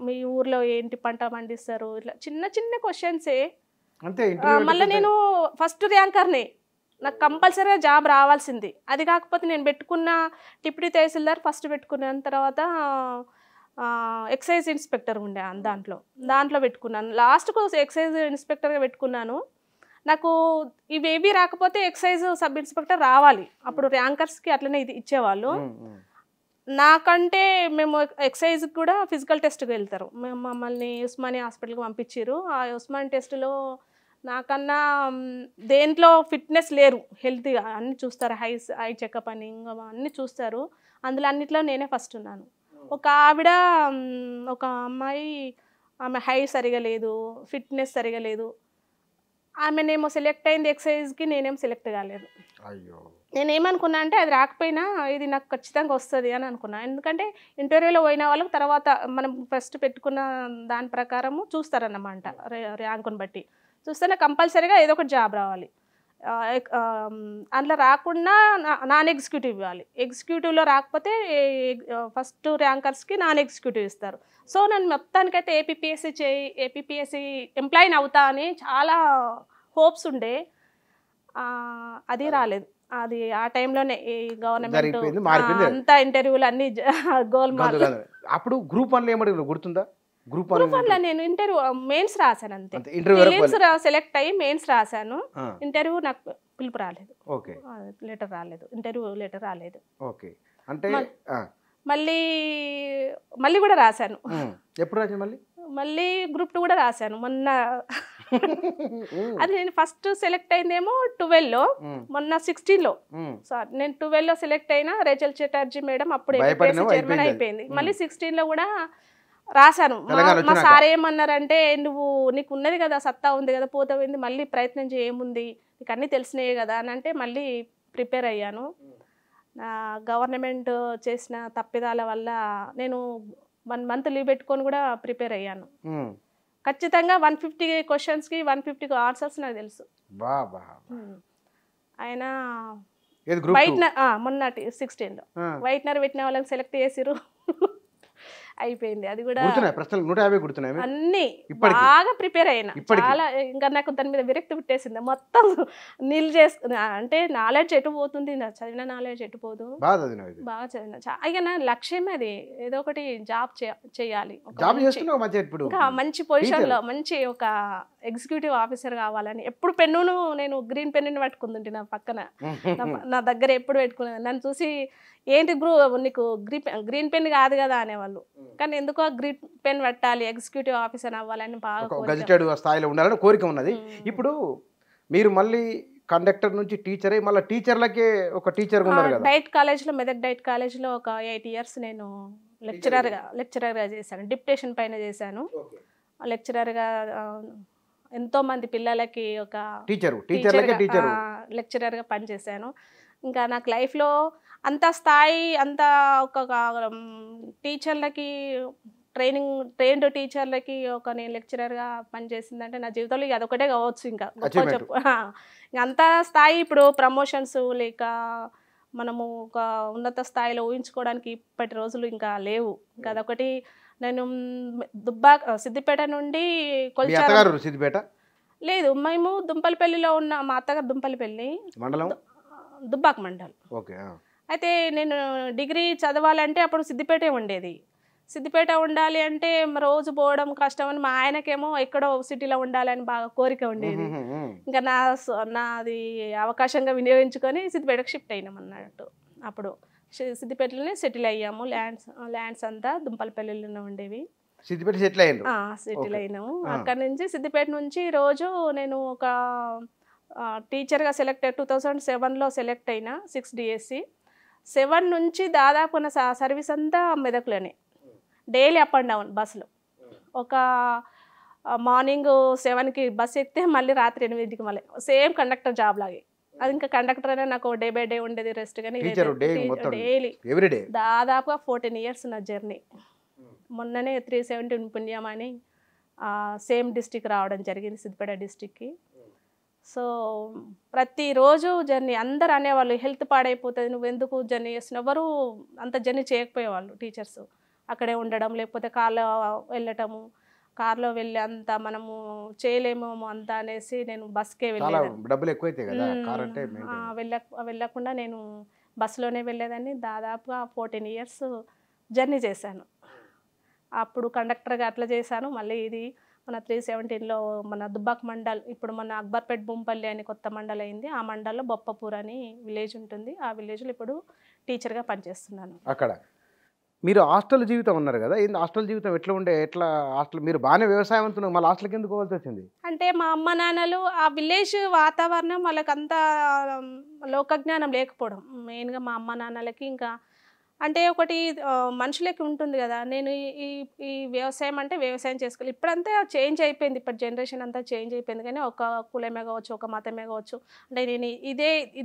మీ ఊర్లో ఏంటి పంట పండిస్తారు, ఇట్లా చిన్న చిన్న క్వశ్చన్సే. మళ్ళీ నేను ఫస్ట్ ర్యాంకర్ని, నాకు కంపల్సరీగా జాబ్ రావాల్సింది. అది కాకపోతే నేను పెట్టుకున్న డిప్యూటీ తహసీల్దార్ ఫస్ట్ పెట్టుకున్నాను, తర్వాత ఎక్సైజ్ ఇన్స్పెక్టర్ ఉండే దాంట్లో పెట్టుకున్నాను. లాస్ట్కు ఎక్సైజ్ ఇన్స్పెక్టర్గా పెట్టుకున్నాను. నాకు ఇవేవి రాకపోతే ఎక్సైజ్ సబ్ ఇన్స్పెక్టర్ రావాలి. అప్పుడు ర్యాంకర్స్కి అట్లనే ఇది ఇచ్చేవాళ్ళు. నాకంటే మేము ఎక్సైజ్కి కూడా ఫిజికల్ టెస్ట్కి వెళ్తారు. మమ్మల్ని ఉస్మానియా హాస్పిటల్కి పంపించారు. ఆ ఉస్మానియా టెస్ట్లో నాకన్నా దేంట్లో ఫిట్నెస్ లేరు, హెల్తీగా అన్నీ చూస్తారు, ఐ చెకప్ అని ఇంకా అన్నీ చూస్తారు. అందులో అన్నిట్లో నేనే ఫస్ట్ ఉన్నాను. ఒక ఆవిడ, ఒక అమ్మాయి, ఆమె హైట్ సరిగా లేదు, ఫిట్నెస్ సరిగా లేదు. ఆమెనేమో సెలెక్ట్ అయింది ఎక్సైజ్కి, నేనేమో సెలెక్ట్ కాలేదు. నేనేమనుకున్నా అంటే అది రాకపోయినా ఇది నాకు ఖచ్చితంగా వస్తుంది అని అనుకున్నా. ఎందుకంటే ఇంటర్వ్యూలో పోయిన వాళ్ళకి తర్వాత మనం ఫస్ట్ పెట్టుకున్న దాని ప్రకారము చూస్తారన్నమాట, ర్యాంకుని బట్టి చూస్తేనే కంపల్సరీగా ఏదో ఒకటి జాబ్ రావాలి. అందులో రాకుండా నాన్ ఎగ్జిక్యూటివ్ ఇవ్వాలి. ఎగ్జిక్యూటివ్లో రాకపోతే ఫస్ట్ ర్యాంకర్స్కి నాన్ ఎగ్జిక్యూటివ్ ఇస్తారు. సో నేను మొత్తానికైతే ఏపీఎస్సి ఎంప్లాయీని అవుతా అని చాలా హోప్స్ ఉండే. అది రాలేదు. అది ఆ టైంలోనే ఈ గవర్నమెంట్ జరిగిపోయింది, మారిపోయింది. అంతా ఇంటర్వ్యూలు అన్ని గోల్మాల్. అప్పుడు గ్రూప్ 1 ఏమడి గుర్తుందా? గ్రూప్ గ్రూప్ 1 నేను ఇంటర్వ్యూ మెయిన్స్ రాశాను అంతే. ఇంటర్వ్యూ సెలెక్ట్ అయ్యి మెయిన్స్ రాశాను. ఇంటర్వ్యూ నాకు పిలుపు రాలేదు, ఓకే, లెటర్ రాలేదు, ఇంటర్వ్యూ లెటర్ రాలేదు. ఓకే. అంటే మళ్ళీ కూడా రాశాను. ఎప్పుడు రాశాను? మళ్ళీ గ్రూప్ 2 కూడా రాశాను మొన్న. అది నేను ఫస్ట్ సెలెక్ట్ అయిందేమో 12లో, మొన్న 16లో. సారీ, నేను 12లో సెలెక్ట్ అయినా రేచల్ చటర్జీ మేడం అప్పుడు చైర్మన్ అయిపోయింది. మళ్ళీ 16లో కూడా రాశాను. మా సార్ ఏమన్నారంటే, నువ్వు నీకు ఉన్నది కదా, సత్తా ఉంది కదా, పోతావింది, మళ్ళీ ప్రయత్నం చేయముంది, నీకు అన్నీ తెలిసినాయి కదా అని అంటే మళ్ళీ ప్రిపేర్ అయ్యాను. నా గవర్నమెంట్ చేసిన తప్పిదాల వల్ల నేను 1 మంత్ లీవ్ పెట్టుకొని కూడా ప్రిపేర్ అయ్యాను. ఖచ్చితంగా 150 క్వశ్చన్స్కి 150 ఆన్సర్స్ నాకు తెలుసు. ఆయన వైట్నర్ మొన్నటి 16లో వైట్నర్ పెట్టిన వాళ్ళకి సెలెక్ట్ చేసిరు, అయిపోయింది. అది కూడా ప్రశ్నలు 150 గుర్తున్నాయి అన్ని. బాగా ప్రిపేర్ అయినా, చాలా. ఇంకా నాకు దాని మీద విరక్తి పుట్టేసింది మొత్తం. నీళ్ళు చేసుకుని అంటే నాలెడ్జ్ ఎటు పోతుంది, చదివిన నాలెడ్జ్ ఎటు పోదు. బాగా చదివిన. ఇక నా లక్ష్యమే అది, ఏదో ఒకటి జాబ్ చేయాలి, ఇంకా మంచి పొజిషన్లో మంచి ఒక ఎగ్జిక్యూటివ్ ఆఫీసర్ కావాలని. ఎప్పుడు పెన్నును నేను గ్రీన్ పెన్నుని పట్టుకుంటుంటే నా పక్కన, నా దగ్గర ఎప్పుడు పెట్టుకునేది. నన్ను చూసి ఏంటి నీకు గ్రీన్ పెన్ కాదు కదా అనేవాళ్ళు, కానీ ఎందుకో గ్రీన్ పెన్ పెట్టాలి, ఎగ్జిక్యూటివ్ ఆఫీసర్ అవ్వాలని బాగా గజిటెడ్ స్థాయిలో ఉండాలని కోరిక ఉన్నది. ఇప్పుడు మీరు మళ్ళీ కండక్టర్ నుంచి టీచర్ అయ్యి మళ్ళీ టీచర్లకే ఒక టీచర్ ఉన్నారు కదా. డైట్ కాలేజ్లో, మెదక్ డైట్ కాలేజ్లో ఒక 8 years నేను లెక్చరర్గా చేశాను. డిప్యుటేషన్ పైన చేశాను. లెక్చరర్గా ఎంతోమంది పిల్లలకి ఒక లెక్చరర్గా పనిచేశాను. ఇంకా నాకు లైఫ్లో అంత స్థాయి, అంత ఒక టీచర్లకి ట్రైన్డ్ టీచర్లకి ఒక నేను లెక్చరర్గా పనిచేసిందంటే నా జీవితంలో అదొకటే కావచ్చు. ఇంకా చెప్పు అంత స్థాయి ఇప్పుడు ప్రమోషన్స్ లేక మనము ఒక ఉన్నత స్థాయిలో ఊహించుకోవడానికి ఇప్పటి రోజులు ఇంకా లేవు. ఇంకా అదొకటి. నేను సిద్దిపేట నుండి సిద్దిపేట లేదు, మేము దుంపలపల్లిలో ఉన్న, మా అత్తగారు దుంపలపల్లి మండలం, దుబ్బాక మండల్. అయితే నేను డిగ్రీ చదవాలంటే అప్పుడు సిద్దిపేటే ఉండేది. సిద్దిపేట ఉండాలి అంటే రోజు పోవడం కష్టం అని, మా ఆయనకేమో ఎక్కడో సిటీలో ఉండాలని బాగా కోరిక ఉండేది. ఇంకా నాది అవకాశంగా వినియోగించుకొని సిద్దిపేటకు షిఫ్ట్ అయినాం అన్నట్టు. అప్పుడు సిద్దిపేటలోనే సెటిల్ అయ్యాము. ల్యాండ్స్ అంతా దుంపలపల్లిలోనే ఉండేవి. సెటిల్ అయినాము. అక్కడ నుంచి సిద్దిపేట నుంచి రోజు నేను ఒక టీచర్గా సెలెక్ట్ 2007లో సెలెక్ట్ అయినా 6 DSC. 7 నుంచి దాదాపు నా సర్వీస్ అంతా మెదక్లోనే, డైలీ అప్ అండ్ డౌన్ బస్సులో. ఒక మార్నింగ్ 7కి బస్సు ఎక్కితే మళ్ళీ రాత్రి 8కి మళ్ళీ సేమ్ కండక్టర్ జాబ్ లాగే. అది ఇంకా కండక్టర్ అనే నాకు డే బై డే ఉండేది, రెస్ట్ కానీ డైలీ దాదాపుగా 14 years నా జర్నీ. మొన్ననే 317 పుణ్యం అని సేమ్ డిస్టిక్ రావడం జరిగింది, సిద్దిపేట డిస్టిక్కి. సో ప్రతిరోజు జర్నీ. అందరు అనేవాళ్ళు హెల్త్ పాడైపోతుంది, నువ్వు ఎందుకు జర్నీ చేస్తున్నావు. ఎవరు అంత జర్నీ చేయకపోయేవాళ్ళు టీచర్స్. అక్కడే ఉండడం, లేకపోతే కార్లో వెళ్ళటము, కార్లో వెళ్ళి అంత మనము చేయలేమేమో అంత అనేసి నేను బస్కే వెళ్ళకుండా నేను బస్సులోనే వెళ్ళేదాన్ని. దాదాపుగా 14 years జర్నీ చేశాను. అప్పుడు కండక్టర్గా అట్లా చేశాను. మళ్ళీ ఇది మన 317లో మన దుబ్బాక మండల్, ఇప్పుడు మన అక్బర్పేట్ బొంపల్లి అని కొత్త మండల్ అయింది. ఆ మండల్లో బొప్పపూర్ అని విలేజ్ ఉంటుంది. ఆ విలేజ్లో ఇప్పుడు టీచర్గా పనిచేస్తున్నాను. అక్కడ మీరు హాస్టల్ జీవితం ఉన్నారు కదా, హాస్టల్ జీవితం ఎట్లా ఉండే? హాస్టల్ మీరు బాగానే వ్యవసాయవంతున్నారు, మళ్ళీ హాస్టల్కి ఎందుకు పోవాల్సి వచ్చింది? అంటే మా అమ్మ నాన్నలు ఆ విలేజ్ వాతావరణం వాళ్ళకంతా లోకజ్ఞానం లేకపోవడం మెయిన్గా. మా అమ్మ నాన్నలకి ఇంకా అంటే ఒకటి మనుషులకి ఉంటుంది కదా, నేను ఈ వ్యవసాయం అంటే వ్యవసాయం చేసుకోవాలి. ఇప్పుడంతా చేంజ్ అయిపోయింది, ఇప్పటి జనరేషన్ అంతా చేంజ్ అయిపోయింది. కానీ ఒక కులమే కావచ్చు, ఒక మతమే కావచ్చు, అంటే నేను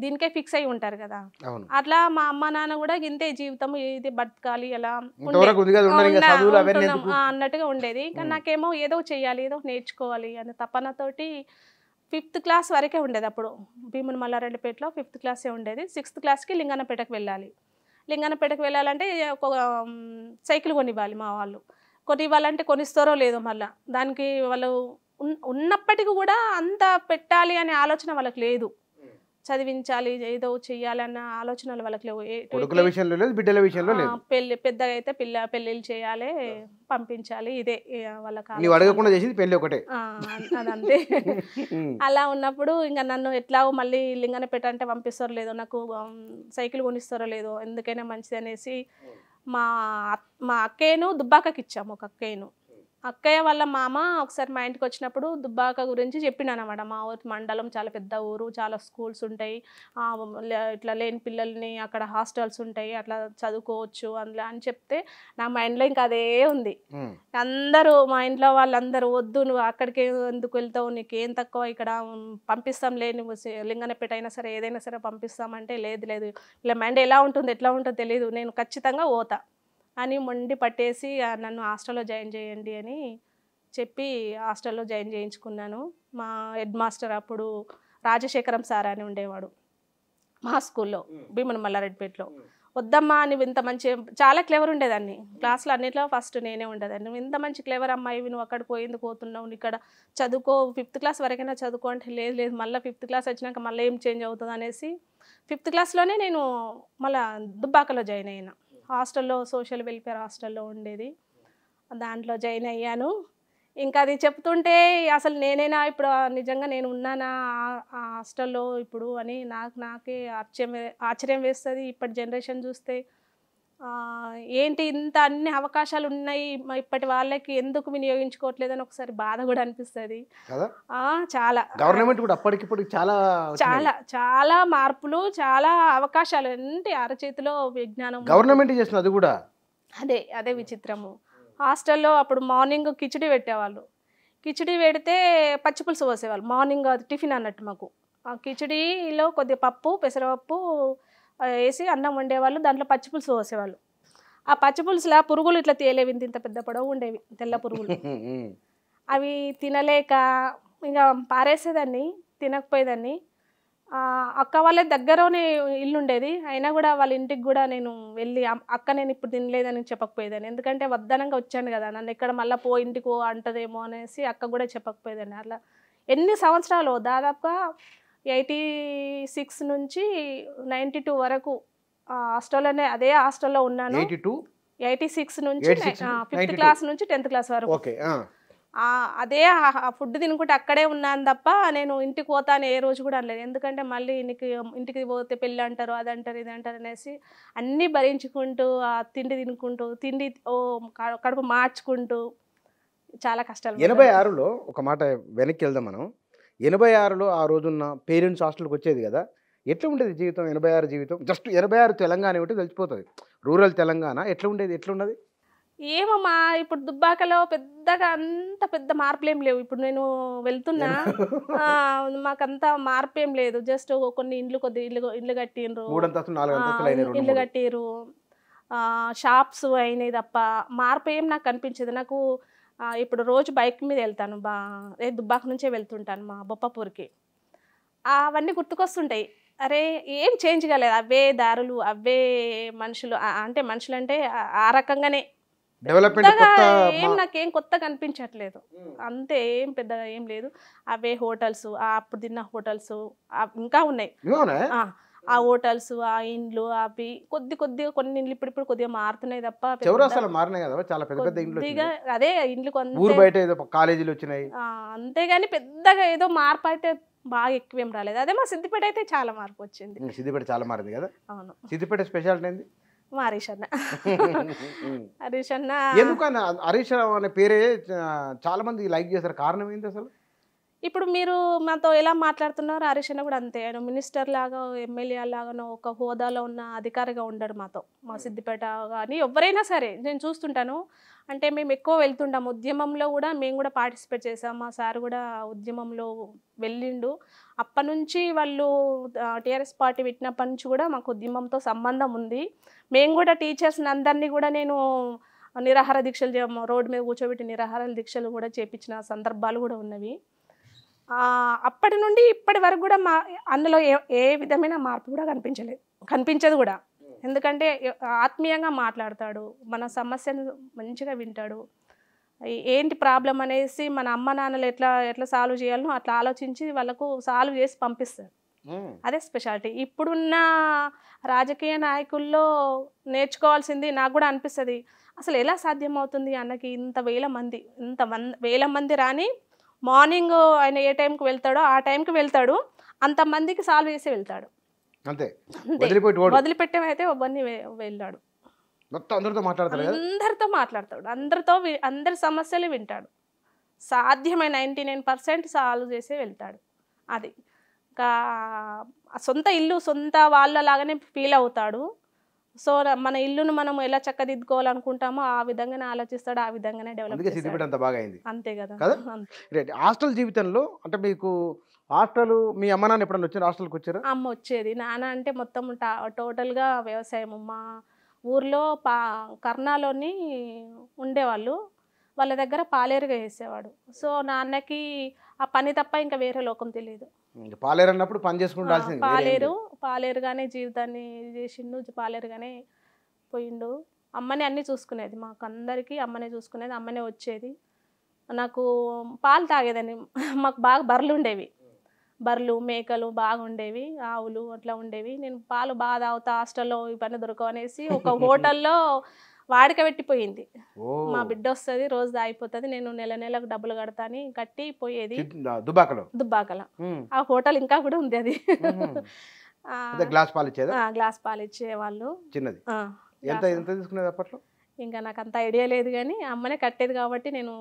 దీనికే ఫిక్స్ అయి ఉంటారు కదా. అట్లా మా అమ్మ నాన్న కూడా ఇంతే జీవితం, ఇది బతకాలి ఎలా అన్నట్టుగా ఉండేది. కానీ నాకేమో ఏదో చెయ్యాలి, ఏదో నేర్చుకోవాలి అనే తపనతోటి 5th class వరకే ఉండేది. అప్పుడు భీముని మల్లారెడ్డిపేటలో 5th class ఉండేది. 6th classకి లింగన్నపేటకు వెళ్ళాలి. లింగన్నపేటకు వెళ్ళాలంటే ఒక సైకిల్ కొనివ్వాలి మా వాళ్ళు. కొనివ్వాలంటే కొనిస్తారో లేదో, మళ్ళీ దానికి వాళ్ళు ఉన్నప్పటికీ కూడా అంత పెట్టాలి అనే ఆలోచన వాళ్ళకి లేదు. చదివించాలి, ఏదో చెయ్యాలి అన్న ఆలోచనలు వాళ్ళకి లేవు. కొడుకుల విషయంలో లేదు, బిడ్డల విషయంలో లేదు. పెళ్లి పెద్దగా అయితే పెళ్ళిళ్ళు చేయాలి, పంపించాలి, ఇదే వాళ్ళకి నీవు అడగకుండా చేసింది పెళ్ళి ఒకటే. అదంతే. అలా ఉన్నప్పుడు ఇంకా నన్ను ఎట్లాగో మళ్ళీ లింగనపేట అంటే పంపిస్తారో లేదో, నాకు సైకిల్ కొనిస్తారో లేదో, ఎందుకైనా మంచిది అనేసి మా అక్కయ్యను దుబ్బాకకి ఇచ్చాము. ఒక అక్కయ్య వాళ్ళ మామ ఒకసారి మా ఇంటికి వచ్చినప్పుడు దుబ్బాక గురించి చెప్పినాను అన్నమాట. మా ఊరి మండలం చాలా పెద్ద ఊరు, చాలా స్కూల్స్ ఉంటాయి, ఇట్లా లేని పిల్లల్ని అక్కడ హాస్టల్స్ ఉంటాయి, అట్లా చదువుకోవచ్చు అందులో అని చెప్తే నా మైండ్లో ఇంకా అదే ఉంది. అందరూ మా ఇంట్లో వాళ్ళందరూ వద్దు, నువ్వు అక్కడికి ఎందుకు వెళ్తావు, నీకేం తక్కువ, ఇక్కడ పంపిస్తాం లే, నువ్వు లింగనపేట అయినా సరే ఏదైనా సరే పంపిస్తామంటే లేదు ఇలా మైండ్ ఎట్లా ఉంటుందో తెలియదు, నేను ఖచ్చితంగా పోతా అని మొండి పట్టేసి నన్ను హాస్టల్లో జాయిన్ చేయండి అని చెప్పి హాస్టల్లో జాయిన్ చేయించుకున్నాను. మా హెడ్ మాస్టర్ అప్పుడు రాజశేఖరం సార్ అని ఉండేవాడు మా స్కూల్లో, భీమన మల్లారెడ్డిపేటలో. వద్దమ్మా నువ్వు ఇంత మంచి, చాలా క్లెవర్ ఉండేదాన్ని, క్లాస్లో అన్నిట్లో ఫస్ట్ నేనే ఉండేదాన్ని, నువ్వు ఇంత మంచి క్లెవర్ అమ్మాయి, నువ్వు అక్కడికి పోయింది పోతున్నావు, ఇక్కడ చదువుకో, 5th క్లాస్ వరకైనా చదువుకో అంటే లేదు మళ్ళీ 5th క్లాస్ వచ్చినాక మళ్ళీ ఏం చేంజ్ అవుతుంది అనేసి 5th క్లాస్లోనే నేను మళ్ళీ దుబ్బాకలో జాయిన్ అయినా. హాస్టల్లో సోషల్ వెల్ఫేర్ హాస్టల్లో ఉండేది, దాంట్లో జాయిన్ అయ్యాను. ఇంకా అది చెప్తుంటే అసలు నేనైనా ఇప్పుడు నిజంగా నేను ఉన్నానా ఆ హాస్టల్లో ఇప్పుడు అని నాకే ఆశ్చర్యం వేస్తుంది. ఇప్పటి జనరేషన్ చూస్తే ఏంటి ఇంత అన్ని అవకాశాలు ఉన్నాయి, ఇప్పటి వాళ్ళకి ఎందుకు వినియోగించుకోవట్లేదని ఒకసారి బాధ కూడా అనిపిస్తుంది. చాలా గవర్నమెంట్ కూడా అప్పటికిప్పటికి చాలా మార్పులు, చాలా అవకాశాలు, ఏంటి అరచేతిలో విజ్ఞానం గవర్నమెంట్ చేసిన అది కూడా అదే విచిత్రము. హాస్టల్లో అప్పుడు మార్నింగ్ కిచిడి పెట్టేవాళ్ళు, కిచిడి పెడితే పచ్చిపులుసు పోసేవాళ్ళు మార్నింగ్, అది టిఫిన్ అన్నట్టు మాకు. ఆ కిచిడిలో కొద్దిగా పప్పు, పెసరపప్పు వేసి అన్నం వండేవాళ్ళు, దాంట్లో పచ్చిపులుసు పోసేవాళ్ళు. ఆ పచ్చిపులుసులా పురుగులు ఇట్లా తేలేవి, ఇంత పెద్ద పొడవు ఉండేవి తెల్ల పురుగులు. అవి తినలేక ఇంకా పారేసేదాన్ని, తినకపోయేదాన్ని. అక్క వాళ్ళ దగ్గరనే ఇల్లు ఉండేది, అయినా కూడా వాళ్ళ ఇంటికి కూడా నేను వెళ్ళి అక్క నేను ఇప్పుడు తినలేదని చెప్పకపోయేదాన్ని, ఎందుకంటే వద్దనంగా వచ్చాను కదా, నన్ను ఎక్కడ మళ్ళీ ఇంటికి అంటదేమో అనేసి అక్క కూడా చెప్పకపోయేదాన్ని. అట్లా ఎన్ని సంవత్సరాలు, దాదాపుగా 86 నుంచి 92 వరకు హాస్టల్లోనే, అదే హాస్టల్లో ఉన్నాను. 86 నుంచి 5th క్లాస్ నుంచి 10th క్లాస్ వరకు అదే ఫుడ్ తినుకుంటే అక్కడే ఉన్నాను తప్ప నేను ఇంటికి పోతాను ఏ రోజు కూడా అనలేదు. ఎందుకంటే మళ్ళీ ఇంటికి పోతే పెళ్ళి అంటారు, అది అంటారు, ఇది అంటారు అనేసి అన్నీ భరించుకుంటూ తిండి తినుకుంటూ, కడుపు మార్చుకుంటూ చాలా కష్టాలు. 86లో ఒక మాట వెనక్కి వెళ్దాం మనం. 86లో ఆ రోజున్న పేరెంట్స్ హాస్టల్కి వచ్చేది కదా, ఎట్లా ఉండేది జీవితం? 86 జీవితం, జస్ట్ 86 తెలంగాణ ఏమిటో తెలిసిపోతుంది, రూరల్ తెలంగాణ ఎట్లా ఉండేది, ఎట్లున్నది? ఏమమ్మా ఇప్పుడు దుబ్బాకలో పెద్దగా అంత పెద్ద మార్పులు ఏం లేవు. ఇప్పుడు నేను వెళ్తున్నా, మాకంత మార్పు ఏం లేదు. జస్ట్ కొన్ని ఇల్లు కట్టిండ్రు, ఇల్లు కట్టిర్రు, షాప్స్ అయినాయి తప్ప మార్పు ఏం నాకు కనిపించదు. నాకు ఇప్పుడు రోజు బైక్ మీద వెళ్తాను, దుబ్బాక నుంచే వెళ్తుంటాను మా బొప్పపూర్కి. అవన్నీ గుర్తుకొస్తుంటాయి. అరే ఏం చేంజ్ కాలేదు, అవే దారులు, అవే మనుషులు, అంటే మనుషులు అంటే ఆ రకంగానే, ఏం నాకేం కొత్తగా కనిపించట్లేదు, అంతే, ఏం పెద్దగా ఏం లేదు. అవే హోటల్స్, అప్పుడు తిన్న హోటల్స్ ఇంకా ఉన్నాయి, ఆ హోటల్స్, ఆ ఇండ్లు, అవి కొద్దిగా కొన్ని ఇండ్లు ఇప్పుడు కొద్దిగా మారుతున్నాయి తప్ప అదే ఇండ్లు అంతేగాని పెద్దగా ఏదో మార్పు అయితే బాగా ఎక్కువేం రాలేదు. అదే మా సిద్దిపేట అయితే చాలా మార్పు వచ్చింది. సిద్దిపేట చాలా మారింది కదా. అవును, సిద్దిపేట స్పెషాలిటీ ఏంది? మా హరీష్ అన్న. హరీష్ అన్న ఎందుకన్నా హరీష్ అనే పేరే చాలా మంది లైక్ చేస్తారు, కారణం ఏంటి అసలు? ఇప్పుడు మీరు మాతో ఎలా మాట్లాడుతున్నారు, హరీష్ అన్న కూడా అంతే. ఆయన మినిస్టర్ లాగా, ఎమ్మెల్యే లాగానో ఒక హోదాలో ఉన్న అధికారిగా ఉండడు మాతో. మా సిద్దిపేట కానీ ఎవరైనా సరే నేను చూస్తుంటాను. అంటే మేము ఎక్కువ వెళ్తుంటాం, ఉద్యమంలో కూడా మేము కూడా పార్టిసిపేట్ చేసాం. మా సార్ కూడా ఉద్యమంలో వెళ్ళిండు. అప్పటి నుంచి వాళ్ళు టీఆర్ఎస్ పార్టీ పెట్టినప్పటి నుంచి కూడా మాకు ఉద్యమంతో సంబంధం ఉంది. మేము కూడా టీచర్స్ని అందరినీ కూడా నేను నిరాహార దీక్షలు, రోడ్డు మీద కూర్చోబెట్టి నిరాహార దీక్షలు కూడా చేపించిన సందర్భాలు కూడా ఉన్నవి. అప్పటి నుండి ఇప్పటి వరకు కూడా మా అందులో ఏ విధమైన మార్పు కూడా కనిపించదు కూడా. ఎందుకంటే ఆత్మీయంగా మాట్లాడతాడు, మన సమస్యను మంచిగా వింటాడు, ఏంటి ప్రాబ్లం అనేసి మన అమ్మ నాన్నలు ఎట్లా సాల్వ్ చేయాలనో అట్లా ఆలోచించి వాళ్ళకు సాల్వ్ చేసి పంపిస్తారు. అదే స్పెషాలిటీ. ఇప్పుడున్న రాజకీయ నాయకుల్లో నేర్చుకోవాల్సింది నాకు కూడా అనిపిస్తుంది, అసలు ఎలా సాధ్యమవుతుంది అన్నకి ఇంత వేల మంది రాని మార్నింగ్ ఆయన ఏ టైంకి వెళ్తాడో ఆ టైంకి వెళ్తాడు, అంతమందికి సాల్వ్ చేసి వెళ్తాడు అంతే. వదిలిపెట్టేమైతే ఒవ్వన్ని వెళ్ళాడు. అందరితో మాట్లాడతాడు, అందరి సమస్యలు వింటాడు, సాధ్యమైన 99% సాల్వ్ చేసి వెళ్తాడు. అది ఇంకా సొంత ఇల్లు సొంత వాళ్ళలాగానే ఫీల్ అవుతాడు. సో మన ఇల్లును మనం ఎలా చక్కదిద్దుకోవాలనుకుంటామో ఆ విధంగానే ఆలోచిస్తాడు, ఆ విధంగానే డెవలప్ చేస్తాడు. అంతే కదా. హాస్టల్ జీవితంలో అంటే మీకు హాస్టల్ మీ అమ్మ నాన్న ఎప్పుడన్నా వచ్చారు? హాస్టల్కి వచ్చారు? అమ్మ వచ్చేది, నాన్న అంటే మొత్తం టోటల్గా వ్యవసాయం. మా ఊర్లో కర్ణాలోని ఉండేవాళ్ళు, వాళ్ళ దగ్గర పాలేరుగా వేసేవాడు. సో నాన్నకి ఆ పని తప్ప ఇంకా వేరే లోకం తెలియదు. పాలేరు అన్నప్పుడు పని చేసుకుంటాల్సింది. పాలేరుగానే జీవితాన్ని చేసిండు, పాలేరుగానే పోయిండు. అమ్మనే అన్నీ చూసుకునేది, మాకు అందరికీ అమ్మనే చూసుకునేది, అమ్మనే వచ్చేది. నాకు పాలు తాగేదని, మాకు బాగా బర్రెలు ఉండేవి, బర్రెలు మేకలు బాగుండేవి, ఆవులు అట్లా ఉండేవి. నేను పాలు బాగా తాగుతా, హాస్టల్లో ఇవన్నీ దొరకవనేసి ఒక హోటల్లో వాడిక పెట్టిపోయింది. మా బిడ్డ వస్తుంది రోజు తాగిపోతుంది, నేను నెలకు డబ్బులు కడతాని కట్టి పోయేది దుబ్బాకల. ఆ హోటల్ ఇంకా కూడా ఉంది, అది గ్లాస్ పాలు ఇచ్చేవాళ్ళు. ఇంకా నాకు అంత ఐడియా లేదు కానీ అమ్మనే కట్టేది కాబట్టి నేను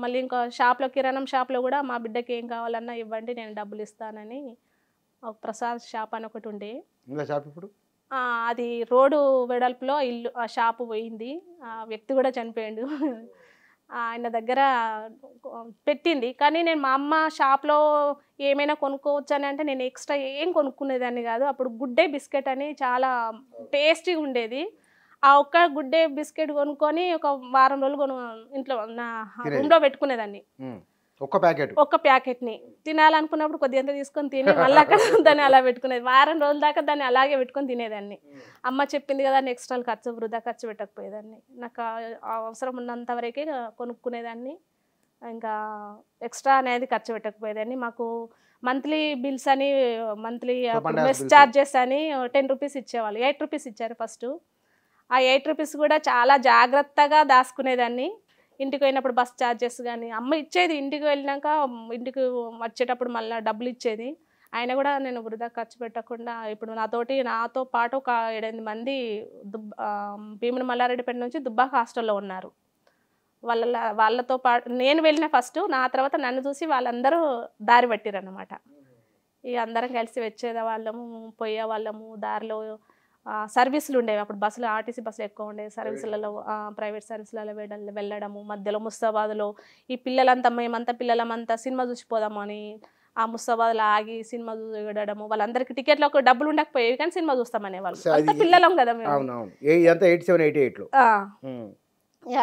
మళ్ళీ ఇంకో షాప్లో, కిరాణం షాప్లో కూడా మా బిడ్డకి ఏం కావాలన్నా ఇవ్వండి నేను డబ్బులు ఇస్తానని ఒక ప్రసాద్ షాప్ అని ఒకటి ఉండే. అది రోడ్డు వెడల్పులో ఇల్లు, ఆ షాపు పోయింది, ఆ వ్యక్తి కూడా చనిపోయాడు. ఆయన దగ్గర పెట్టింది. కానీ నేను మా అమ్మ షాప్లో ఏమైనా కొనుక్కోవచ్చు అని అంటే నేను ఎక్స్ట్రా ఏం కొనుక్కునేదాన్ని కాదు. అప్పుడు గుడ్ డే బిస్కెట్ అని చాలా టేస్టీగా ఉండేది. ఆ ఒక్క గుడ్ డే బిస్కెట్ కొనుక్కొని ఒక వారం రోజులు ఇంట్లో నా రూమ్లో పెట్టుకునేదాన్ని. ఒక్క ప్యాకెట్ని తినాలనుకున్నప్పుడు కొద్దిగా తీసుకొని తిని మళ్ళీ అక్కడ దాన్ని అలా పెట్టుకునేది. వారం రోజుల దాకా దాన్ని అలాగే పెట్టుకొని తినేదాన్ని. అమ్మ చెప్పింది కదా ఎక్స్ట్రా వృధా ఖర్చు పెట్టకపోయేదాన్ని. నాకు అవసరం ఉన్నంత వరకే కొనుక్కునేదాన్ని, ఇంకా ఎక్స్ట్రా అనేది ఖర్చు పెట్టకపోయేదాన్ని. మాకు మంత్లీ బిల్స్ అని, మంత్లీ మెస్ ఛార్జెస్ అని 10 రూపీస్ ఇచ్చేవాళ్ళు. 8 రూపీస్ ఇచ్చారు ఫస్ట్. ఆ 8 రూపీస్ కూడా చాలా జాగ్రత్తగా దాచుకునేదాన్ని. ఇంటికి పోయినప్పుడు బస్ ఛార్జెస్ కానీ అమ్మ ఇచ్చేది, ఇంటికి వెళ్ళినాక ఇంటికి వచ్చేటప్పుడు మళ్ళీ డబ్బులు ఇచ్చేది. ఆయన కూడా నేను వృధా ఖర్చు పెట్టకుండా, ఇప్పుడు నాతో పాటు ఒక 7-8 మంది భీముని మల్లారెడ్డిపేట నుంచి దుబ్బాక హాస్టల్లో ఉన్నారు. వాళ్ళతో పాటు నేను వెళ్ళిన ఫస్ట్, నా తర్వాత నన్ను చూసి వాళ్ళందరూ దారి పట్టిరన్నమాట. ఇక అందరం కలిసి వచ్చేవాళ్ళము, పోయేవాళ్ళము. దారిలో సర్వీసులు ఉండేవి అప్పుడు, బస్సులు ఆర్టీసీ బస్సులు ఎక్కువ ఉండేవి. సర్వీసులలో ప్రైవేట్ సర్వీసులలో వెళ్ళడము. మధ్యలో ముస్తాబాద్లో ఈ మేమంతా పిల్లలమంతా సినిమా చూసిపోదాము అని ఆ ముస్తాబాద్లో ఆగి సినిమా చూడడము. వాళ్ళందరికీ టికెట్లు ఒక డబ్బులు ఉండకపోయేవి కానీ సినిమా చూస్తామనేవాళ్ళు, అంత పిల్లలం కదా మేము.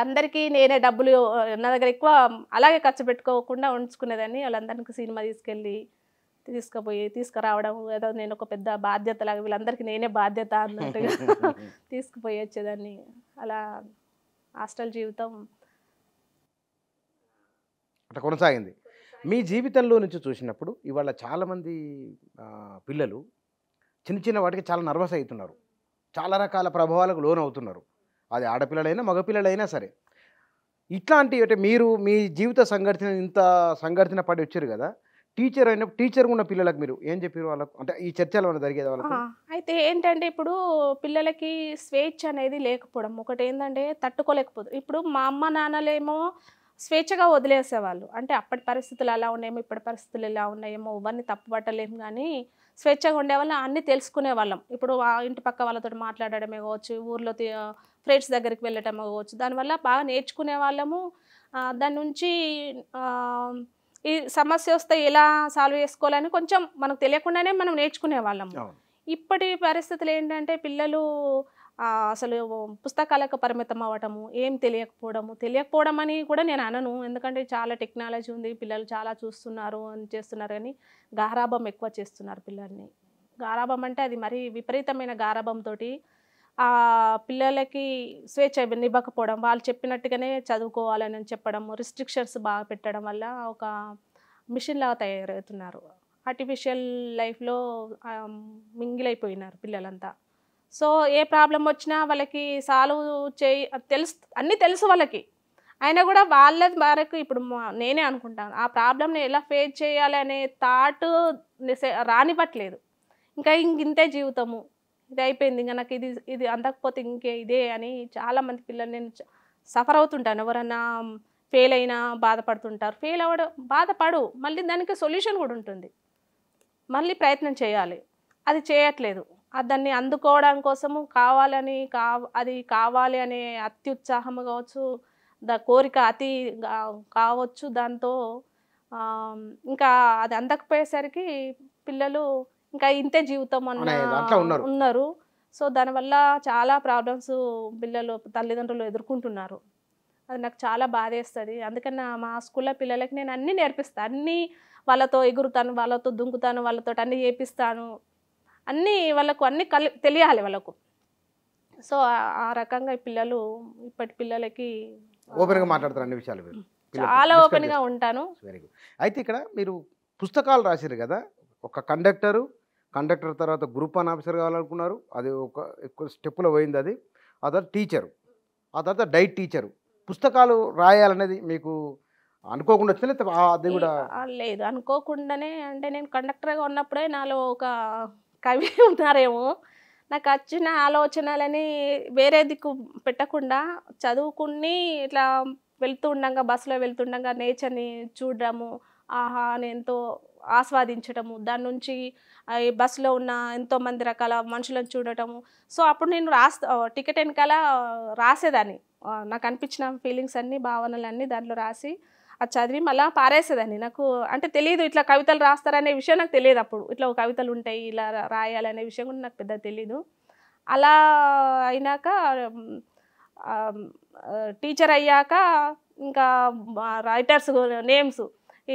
అందరికీ నేనే డబ్బులు, నా దగ్గర ఎక్కువ అలాగే ఖర్చు పెట్టుకోకుండా ఉంచుకునేదాన్ని. వాళ్ళందరికీ సినిమా తీసుకురావడం, ఏదో నేను ఒక పెద్ద బాధ్యత లాగా, వీళ్ళందరికీ నేనే బాధ్యత అన్నట్టుగా తీసుకుపోయి వచ్చేదాన్ని. అలా హాస్టల్ జీవితం అట్లా కొనసాగింది. మీ జీవితంలో నుంచి చూసినప్పుడు ఇవాళ చాలామంది పిల్లలు చిన్న చిన్న వాటికి చాలా నర్వస్ అవుతున్నారు, చాలా రకాల ప్రభావాలకు లోన్ అవుతున్నారు. అది ఆడపిల్లలైనా మగపిల్లలైనా సరే. ఇట్లాంటి అంటే మీరు మీ జీవిత ఇంత సంఘటన పడి వచ్చారు కదా, టీచర్ ఉన్న పిల్లలకు మీరు ఏం చెప్పారు వాళ్ళకు? అంటే ఈ చర్చలు ఏమైనా జరిగేది వాళ్ళకు? అయితే ఏంటంటే ఇప్పుడు పిల్లలకి స్వేచ్ఛ అనేది లేకపోవడం ఒకటి ఏంటంటే తట్టుకోలేకపోదు. ఇప్పుడు మా అమ్మ నాన్నలేమో స్వేచ్ఛగా వదిలేసేవాళ్ళు, అంటే అప్పటి పరిస్థితులు అలా ఉన్నాయేమో, ఇప్పటి పరిస్థితులు ఎలా ఉన్నాయేమో ఇవన్నీ తప్పుపట్టలేము, కానీ స్వేచ్ఛగా ఉండేవాళ్ళం, అన్నీ తెలుసుకునే వాళ్ళం. ఇప్పుడు ఇంటి పక్క వాళ్ళతో మాట్లాడడమే కావచ్చు, ఊర్లో ఫ్రెండ్స్ దగ్గరికి వెళ్ళటమే కావచ్చు, దానివల్ల బాగా నేర్చుకునే వాళ్ళము. దాని నుంచి ఈ సమస్య వస్తే ఎలా సాల్వ్ చేసుకోవాలని కొంచెం మనకు తెలియకుండానే మనం నేర్చుకునే వాళ్ళము. ఇప్పటి పరిస్థితులు ఏంటంటే పిల్లలు అసలు పుస్తకాలకు పరిమితం అవ్వటము, ఏం తెలియకపోవడం అని కూడా నేను అనను, ఎందుకంటే చాలా టెక్నాలజీ ఉంది, పిల్లలు చాలా చూస్తున్నారు అని చేస్తున్నారు, కానీ గారాబం ఎక్కువ చేస్తున్నారు పిల్లల్ని. గారాబం అంటే అది మరీ విపరీతమైన గారాబంతో పిల్లలకి స్వేచ్ఛ ఇవ్వకపోవడం, వాళ్ళు చెప్పినట్టుగానే చదువుకోవాలని చెప్పడం, రిస్ట్రిక్షన్స్ బాగా పెట్టడం వల్ల ఒక మిషన్ లాగా తయారవుతున్నారు. ఆర్టిఫిషియల్ లైఫ్లో మింగిలైపోయినారు పిల్లలంతా. సో ఏ ప్రాబ్లం వచ్చినా వాళ్ళకి సాల్వ్ చేయి తెలుసు, అన్నీ తెలుసు వాళ్ళకి. అయినా కూడా వాళ్ళ వరకు ఇప్పుడు నేనే అనుకుంటాను ఆ ప్రాబ్లమ్ని ఎలా ఫేస్ చేయాలి అనే థాట్ రానివ్వట్లేదు. ఇంకా ఇంతే జీవితము, ఇది అయిపోయింది, ఇంకా నాకు ఇది ఇది అందకపోతే ఇంకే ఇదే అని చాలామంది పిల్లలు నేను సఫర్ అవుతుంటాను. ఎవరన్నా ఫెయిల్ అయినా బాధపడుతుంటారు. ఫెయిల్ అవ్వడం బాధపడు, మళ్ళీ దానికి సొల్యూషన్ కూడా ఉంటుంది, మళ్ళీ ప్రయత్నం చేయాలి. అది చేయట్లేదు. దాన్ని అందుకోవడం కోసము కావాలని అది కావాలి అనే అత్యుత్సాహం కావచ్చు, కోరిక అతి కావచ్చు. దాంతో ఇంకా అది అందకపోయేసరికి పిల్లలు ఇంకా ఇంతే జీవితం అన్న ఉన్నారు. సో దానివల్ల చాలా ప్రాబ్లమ్స్ పిల్లలు తల్లిదండ్రులు ఎదుర్కొంటున్నారు. అది నాకు చాలా బాధేస్తుంది. అందుకని మా స్కూల్లో పిల్లలకి నేను అన్నీ నేర్పిస్తాను. అన్నీ వాళ్ళతో ఎగురుతాను, వాళ్ళతో దుంకుతాను, వాళ్ళతో అన్నీ చేపిస్తాను. అన్నీ వాళ్ళకు అన్నీ తెలియాలి వాళ్ళకు. సో ఆ రకంగా పిల్లలు ఇప్పటి పిల్లలకి ఓపెన్గా మాట్లాడతారు అన్ని విషయాలు. చాలా ఓపెన్గా ఉంటాను. Very good. అయితే ఇక్కడ మీరు పుస్తకాలు రాశారు కదా, ఒక కండక్టర్ తర్వాత గ్రూప్ 1 ఆఫీసర్ కావాలనుకున్నారు, అది ఒక ఎక్కువ స్టెప్పులో పోయింది. అది ఆ తర్వాత టీచరు, ఆ తర్వాత డైట్ టీచరు. పుస్తకాలు రాయాలనేది మీకు అనుకోకుండా వచ్చింది, అది కూడా లేదు అనుకోకుండానే. అంటే నేను కండక్టర్గా ఉన్నప్పుడే నాలో ఒక కవి ఉన్నారేమో. నాకు వచ్చిన ఆలోచనలని వేరే దిక్కు పెట్టకుండా చదువుకుని ఇట్లా వెళ్తూ ఉండగా, బస్సులో వెళ్తుండగా నేచర్ని చూడడము, ఆహా అని ఎంతో ఆస్వాదించడము, దాని నుంచి ఈ బస్సులో ఉన్న ఎంతోమంది రకాల మనుషులను చూడటము. సో అప్పుడు నేను టికెట్ వెనకాల రాసేదాన్ని. నాకు అనిపించిన ఫీలింగ్స్ అన్నీ, భావనలన్నీ దాంట్లో రాసి అది చదివి మళ్ళీ పారేసేదాన్ని. నాకు అంటే తెలియదు ఇట్లా కవితలు రాస్తారనే విషయం నాకు తెలియదు అప్పుడు. ఇట్లా కవితలు ఉంటాయి, ఇలా రాయాలనే విషయం కూడా నాకు పెద్ద తెలీదు. అలా అయినాక టీచర్ అయ్యాక ఇంకా రైటర్స్ నేమ్స్,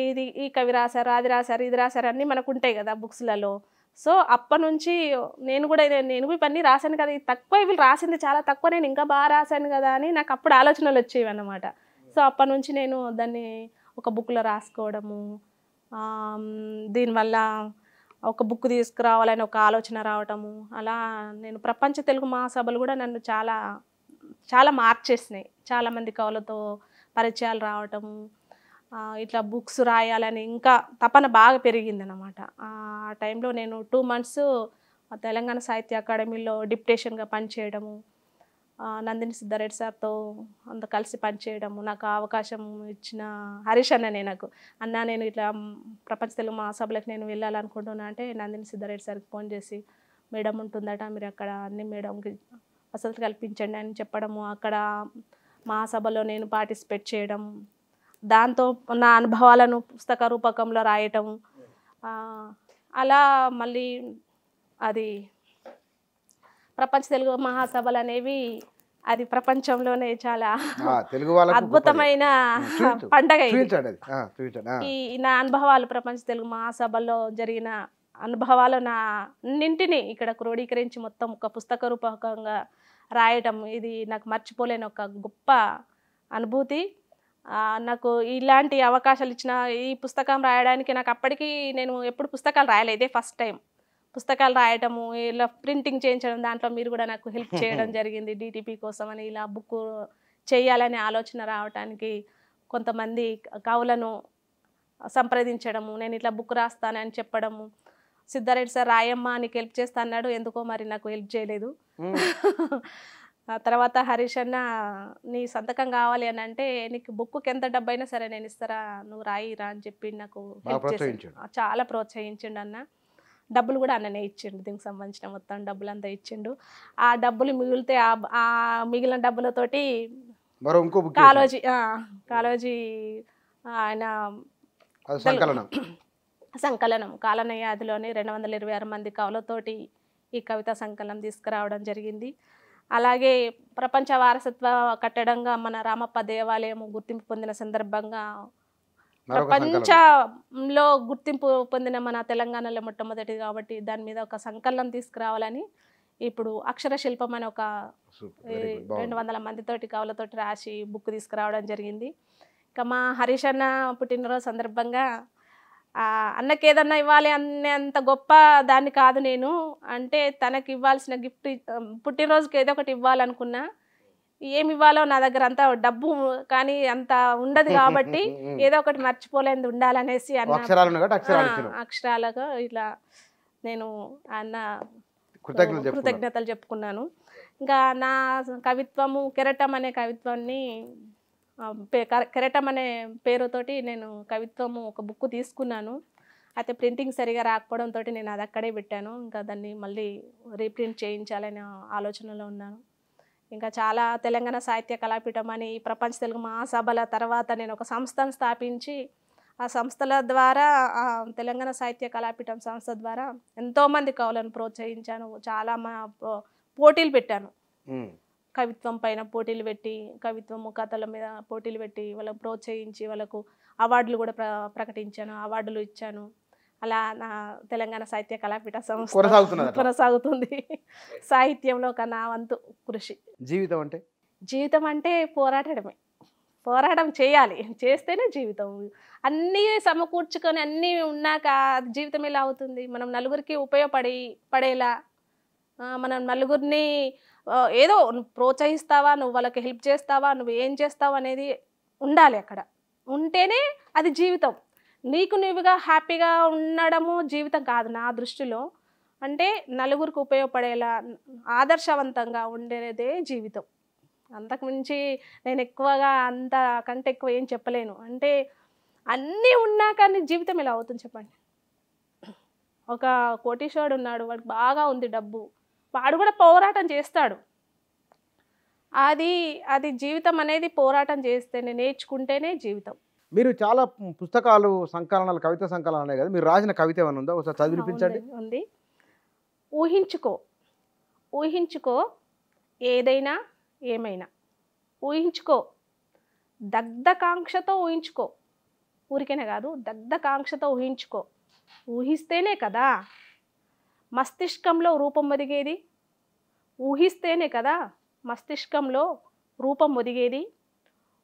ఇది ఈ కవి రాశారు, అది రాశారు, ఇది రాశారు అన్నీ మనకు ఉంటాయి కదా బుక్స్లలో. సో అప్పటి నుంచి నేను కూడా ఇవన్నీ రాశాను కదా, ఇది తక్కువ, వీళ్ళు రాసింది చాలా తక్కువ, నేను ఇంకా బాగా రాశాను కదా అని నాకు అప్పుడు ఆలోచనలు వచ్చేవి అన్నమాట. సో అప్పటి నుంచి నేను దాన్ని ఒక బుక్లో రాసుకోవడము, దీనివల్ల ఒక బుక్ తీసుకురావాలని ఒక ఆలోచన రావటము, అలా నేను ప్రపంచ తెలుగు మహాసభలు కూడా నన్ను చాలా చాలా మార్చేసినాయి. చాలామంది కవులతో పరిచయాలు రావటము, ఇట్లా బుక్స్ రాయాలని ఇంకా తపన బాగా పెరిగిందనమాట. ఆ టైంలో నేను 2 months తెలంగాణ సాహిత్య అకాడమీలో డిప్యుటేషన్గా పనిచేయడము, నందిని సిద్ధారెడ్డి సార్తో అంత కలిసి పనిచేయడము, నాకు అవకాశం ఇచ్చిన హరీష్ అన్ననే నాకు, అన్న నేను ఇట్లా ప్రపంచ తెలుగు మహాసభలకు నేను వెళ్ళాలనుకుంటున్నా అంటే నందిని సిద్ధారెడ్డి సార్కి ఫోన్ చేసి, మేడం ఉంటుందట, మీరు అక్కడ అన్ని మేడంకి వసతులు కల్పించండి అని చెప్పడము, అక్కడ మహాసభలో నేను పార్టిసిపేట్ చేయడం, దాంతో నా అనుభవాలను పుస్తక రూపకంలో రాయటం, అలా మళ్ళీ అది ప్రపంచ తెలుగు మహాసభలు అనేవి అది ప్రపంచంలోనే చాలా అద్భుతమైన పండగ. ఈ నా అనుభవాలు ప్రపంచ తెలుగు మహాసభల్లో జరిగిన అనుభవాలు నా అన్నింటినీ ఇక్కడ క్రోడీకరించి మొత్తం ఒక పుస్తక రూపకంగా రాయటం, ఇది నాకు మర్చిపోలేని ఒక గొప్ప అనుభూతి. నాకు ఇలాంటి అవకాశాలు ఇచ్చిన ఈ పుస్తకం రాయడానికి, నాకు అప్పటికి నేను ఎప్పుడు పుస్తకాలు రాయలేదు, ఇదే ఫస్ట్ టైం పుస్తకాలు రాయటము, ఇలా ప్రింటింగ్ చేయించడం, దాంట్లో మీరు కూడా నాకు హెల్ప్ చేయడం జరిగింది. డిటిపి కోసం అని ఇలా బుక్ చేయాలనే ఆలోచన రావడానికి కొంతమంది కవులను సంప్రదించడము, నేను ఇట్లా బుక్ రాస్తానని చెప్పడము, సిద్ధారెడ్డి సార్ రాయమ్మ నీకు హెల్ప్ చేస్తా అన్నాడు, ఎందుకో మరి నాకు హెల్ప్ చేయలేదు. తర్వాత హరీష్ అన్న నీ సంతకం కావాలి అని అంటే, నీకు బుక్కి ఎంత డబ్బు అయినా సరే నేను ఇస్తారా, నువ్వు రాయిరా అని చెప్పి నాకు హెల్ప్ చేసి చాలా ప్రోత్సహించిండు అన్న. డబ్బులు కూడా అన్ననే ఇచ్చిండు, దీనికి సంబంధించిన మొత్తం డబ్బులంతా ఇచ్చిండు. ఆ డబ్బులు మిగిలితే ఆ మిగిలిన డబ్బులతోటి కాలోజీ ఆయన సంకలనం కాలనయాదిలోని 226 మంది కవులతోటి ఈ కవితా సంకలనం తీసుకురావడం జరిగింది. అలాగే ప్రపంచ వారసత్వ కట్టడంగా మన రామప్ప దేవాలయం గుర్తింపు పొందిన సందర్భంగా, ప్రపంచంలో గుర్తింపు పొందిన మన తెలంగాణలో మొట్టమొదటిది కాబట్టి దాని మీద ఒక సంకలనం తీసుకురావాలని ఇప్పుడు అక్షర శిల్పం అని ఒక 200 మందితోటి కవులతోటి రాసి బుక్ తీసుకురావడం జరిగింది. ఇంకా మా హరీష్ అన్న పుట్టినరోజు సందర్భంగా అన్నకి ఏదన్నా ఇవ్వాలి అనేంత గొప్ప దాన్ని కాదు నేను. అంటే తనకి ఇవ్వాల్సిన గిఫ్ట్ పుట్టినరోజుకి ఏదో ఒకటి ఇవ్వాలనుకున్నా, ఏమి ఇవ్వాలో నా దగ్గర అంత డబ్బు కానీ అంత ఉండదు కాబట్టి ఏదో ఒకటి మర్చిపోలేనిది ఉండాలనేసి అక్షరాలుగా ఇట్లా నేను అన్న కృతజ్ఞతలు చెప్పుకున్నాను. ఇంకా నా కవిత్వము కెరటం అనే కవిత్వాన్ని కెరటం అనే పేరుతోటి నేను కవిత్వము ఒక బుక్ తీసుకున్నాను. అయితే ప్రింటింగ్ సరిగా రాకపోవడంతో నేను అది అక్కడే పెట్టాను. ఇంకా దాన్ని మళ్ళీ రీప్రింట్ చేయించాలనే ఆలోచనలో ఉన్నాను. ఇంకా చాలా తెలంగాణ సాహిత్య కళాపీఠం అని ప్రపంచ తెలుగు మహాసభల తర్వాత నేను ఒక సంస్థను స్థాపించి ఆ సంస్థల ద్వారా తెలంగాణ సాహిత్య కళాపీఠం సంస్థ ద్వారా ఎంతోమంది కవులను ప్రోత్సహించాను. చాలా పోటీలు పెట్టాను. కవిత్వం పైన పోటీలు పెట్టి, కవిత్వము కథల మీద పోటీలు పెట్టి వాళ్ళకు ప్రోత్సహించి వాళ్ళకు అవార్డులు కూడా ప్రకటించాను, అవార్డులు ఇచ్చాను. అలా నా తెలంగాణ సాహిత్య కళాపీఠ సంస్థ కొనసాగుతుంది. సాహిత్యంలో నా వంతు కృషి. జీవితం అంటే పోరాటమే. పోరాటం చేయాలి, చేస్తేనే జీవితం. అన్నీ సమకూర్చుకొని అన్నీ ఉన్నాక జీవితం ఎలా అవుతుంది? మనం నలుగురికి పడేలా, మనం నలుగురిని ఏదో ప్రోత్సహిస్తావా, నువ్వు వాళ్ళకి హెల్ప్ చేస్తావా, నువ్వు ఏం చేస్తావు అనేది ఉండాలి. అక్కడ ఉంటేనే అది జీవితం. నీకు నువ్వుగా హ్యాపీగా ఉండడము జీవితం కాదు నా దృష్టిలో. అంటే నలుగురికి ఉపయోగపడేలా ఆదర్శవంతంగా ఉండేదే జీవితం. అంతకుమించి నేను ఎక్కువగా అంతకంటే ఎక్కువ ఏం చెప్పలేను. అంటే అన్నీ ఉన్నా కానీ జీవితం ఎలా అవుతుంది చెప్పండి? ఒక కోటీశ్వరుడు ఉన్నాడు, వాడికి బాగా ఉంది డబ్బు, వాడు కూడా పోరాటం చేస్తాడు. అది జీవితం అనేది పోరాటం చేస్తేనే, నేర్చుకుంటేనే జీవితం. మీరు చాలా పుస్తకాలు, సంకలనాలు, కవిత సంకలనాలు ఉన్నాయి కదా, మీరు రాసిన కవిత ఏమైనా ఉందా? ఒకసారి చదివి వినిపించండి. ఉంది. ఊహించుకో ఏదైనా ఏమైనా ఊహించుకో, దగ్ధకాంక్షతో ఊహించుకో. ఊరికేనే కాదు, దగ్ధకాంక్షతో ఊహించుకో. ఊహిస్తేనే కదా మస్తిష్కంలో రూపం ఒదిగేది. ఊహిస్తేనే కదా మస్తిష్కంలో రూపం ఒదిగేది.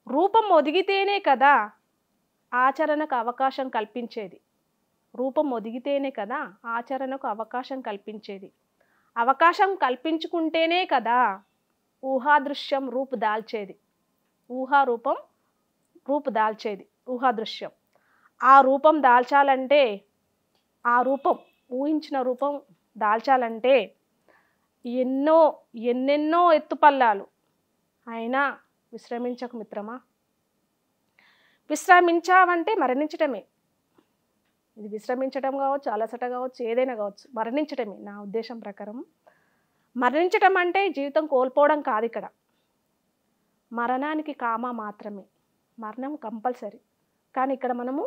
రూపం ఒదిగితేనే కదా ఆచరణకు అవకాశం కల్పించేది. రూపం ఒదిగితేనే కదా ఆచరణకు అవకాశం కల్పించేది. అవకాశం కల్పించుకుంటేనే కదా ఊహాదృశ్యం రూపు దాల్చేది. ఊహారూపం రూపు దాల్చేది ఊహాదృశ్యం. ఆ రూపం దాల్చాలంటే, ఆ రూపం ఊహించిన రూపం దాల్చాలంటే ఎన్నెన్నో ఎత్తుపల్లాలు. అయినా విశ్రమించకు మిత్రమా. విశ్రమించావంటే మరణించటమే. ఇది విశ్రమించటం కావచ్చు, అలసట కావచ్చు, ఏదైనా కావచ్చు, మరణించటమే నా ఉద్దేశం ప్రకారం. మరణించటం అంటే జీవితం కోల్పోవడం కాదు. ఇక్కడ మరణానికి కామా మాత్రమే. మరణం కంపల్సరీ, కానీ ఇక్కడ మనము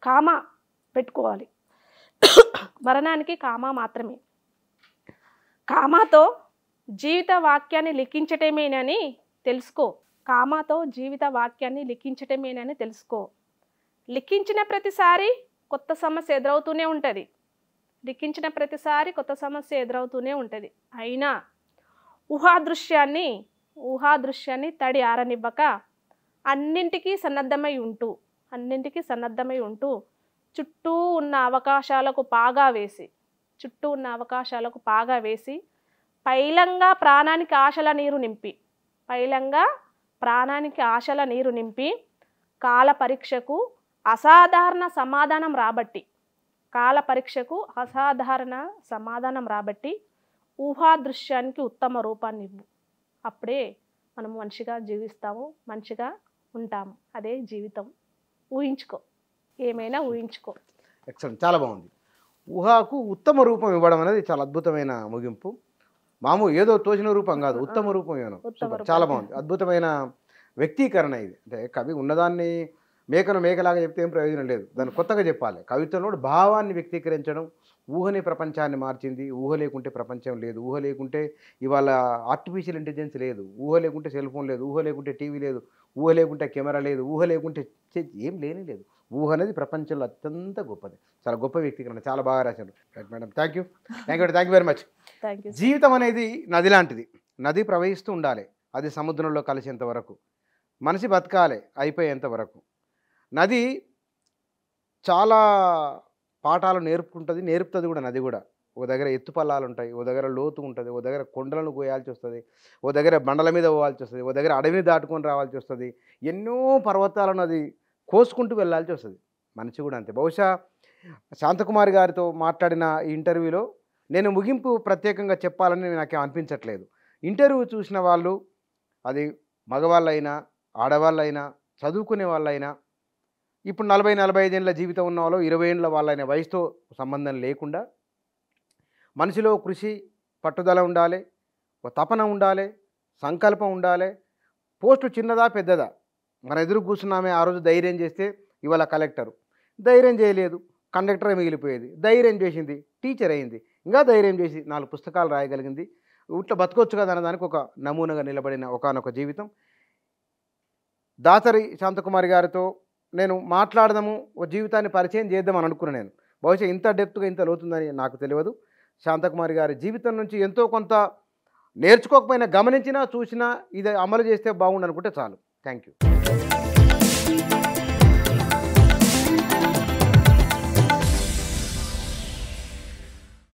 కామా పెట్టుకోవాలి. మరణానికి కామా మాత్రమే. కామాతో జీవిత వాక్యాన్ని లిఖించటమేనని తెలుసుకో. కామాతో జీవిత వాక్యాన్ని లిఖించటమేనని తెలుసుకో. లిఖించిన ప్రతిసారి కొత్త సమస్య ఎదురవుతూనే ఉంటుంది. లిఖించిన ప్రతిసారి కొత్త సమస్య ఎదురవుతూనే ఉంటుంది. అయినా ఊహాదృశ్యాన్ని తడి ఆరనివ్వక అన్నింటికీ సన్నద్ధమై ఉంటూ చుట్టూ ఉన్న అవకాశాలకు పాగా వేసి పైలంగా ప్రాణానికి ఆశల నీరు నింపి కాల పరీక్షకు అసాధారణ సమాధానం రాబట్టి ఊహాదృశ్యానికి ఉత్తమ రూపాన్ని ఇవ్వు. అప్పుడే మనం మనిషిగా జీవిస్తాము, మనిషిగా ఉంటాము. అదే జీవితం. ఊహించుకో, ఏమైనా ఊహించుకో. ఎక్సలెంట్, చాలా బాగుంది. ఊహకు ఉత్తమ రూపం ఇవ్వడం అనేది చాలా అద్భుతమైన ముగింపు. ఏదో తోచిన రూపం కాదు, ఉత్తమ రూపం ఇవ్వడం. చాలా బాగుంది, అద్భుతమైన వ్యక్తీకరణ ఇది. అంటే కవి ఉన్నదాన్ని మేకలాగా చెప్తే ఏం ప్రయోజనం లేదు, దాన్ని కొత్తగా చెప్పాలి. కవిత్వంలో భావాన్ని వ్యక్తీకరించడం ఊహనే ప్రపంచాన్ని మార్చింది. ఊహ లేకుంటే ప్రపంచం లేదు. ఊహ లేకుంటే ఇవాళ ఆర్టిఫిషియల్ ఇంటెలిజెన్స్ లేదు. ఊహ లేకుంటే సెల్ ఫోన్ లేదు. ఊహ లేకుంటే టీవీ లేదు. ఊహ లేకుంటే కెమెరా లేదు. ఊహ లేకుంటే ఏం లేదు. ఊహ అనేది ప్రపంచంలో అత్యంత గొప్పది. చాలా గొప్ప వ్యక్తీకరణ, చాలా బాగా రాశారు. Right madam, thank you very much. జీవితం అనేది నది లాంటిది. నది ప్రవహిస్తూ ఉండాలి, అది సముద్రంలో కలిసేంత వరకు. మనిషి బతకాలి అయిపోయేంత వరకు. నది చాలా పాఠాలు నేర్పుతుంది కూడా నది కూడా. ఓ దగ్గర ఎత్తుపల్లాలు ఉంటాయి, ఓ దగ్గర లోతు ఉంటుంది, ఓ దగ్గర కొండలను కోయాల్సి వస్తుంది, ఓ దగ్గర బండల మీద పోవాల్సి వస్తుంది, ఓ దగ్గర అడవిని దాటుకొని రావాల్సి వస్తుంది, ఎన్నో పర్వతాలను అది కోసుకుంటూ వెళ్ళాల్సి వస్తుంది. మనిషి కూడా అంతే. బహుశా శాంతకుమారి గారితో మాట్లాడిన ఈ ఇంటర్వ్యూలో నేను ముగింపు ప్రత్యేకంగా చెప్పాలని నాకేం అనిపించట్లేదు. ఇంటర్వ్యూ చూసిన వాళ్ళు, అది మగవాళ్ళైనా ఆడవాళ్ళైనా చదువుకునే వాళ్ళైనా, ఇప్పుడు 40-45 ఏళ్ళ జీవితం ఉన్న వాళ్ళు, 20 ఏళ్ళ వాళ్ళైన వయసుతో సంబంధం లేకుండా మనిషిలో కృషి పట్టుదల ఉండాలి, ఒక తపన ఉండాలి, సంకల్పం ఉండాలి. పోస్టు చిన్నదా పెద్దదా, మన ఎదురు కూర్చున్నామే ఆ రోజు ధైర్యం చేస్తే ఇవాళ కలెక్టరు, ధైర్యం చేయలేదు కండక్టరే మిగిలిపోయేది, ధైర్యం చేసింది టీచర్ అయింది, ఇంకా ధైర్యం చేసి 4 పుస్తకాలు రాయగలిగింది, ఇట్లా బతకొచ్చు కదా అన్నదానికి ఒక నమూనాగా నిలబడిన ఒకానొక జీవితం. దాసరి శాంతకుమారి గారితో నేను మాట్లాడదాము, ఓ జీవితాన్ని పరిచయం చేద్దామని అనుకున్నాను. నేను బహుశా ఇంత డెప్త్గా ఇంత లోతుందని నాకు తెలియదు. శాంతకుమారి గారి జీవితం నుంచి ఎంతో కొంత నేర్చుకోకపోయినా, గమనించినా చూసినా ఇది అమలు చేస్తే బాగుండు అనుకుంటే చాలు. Thank you.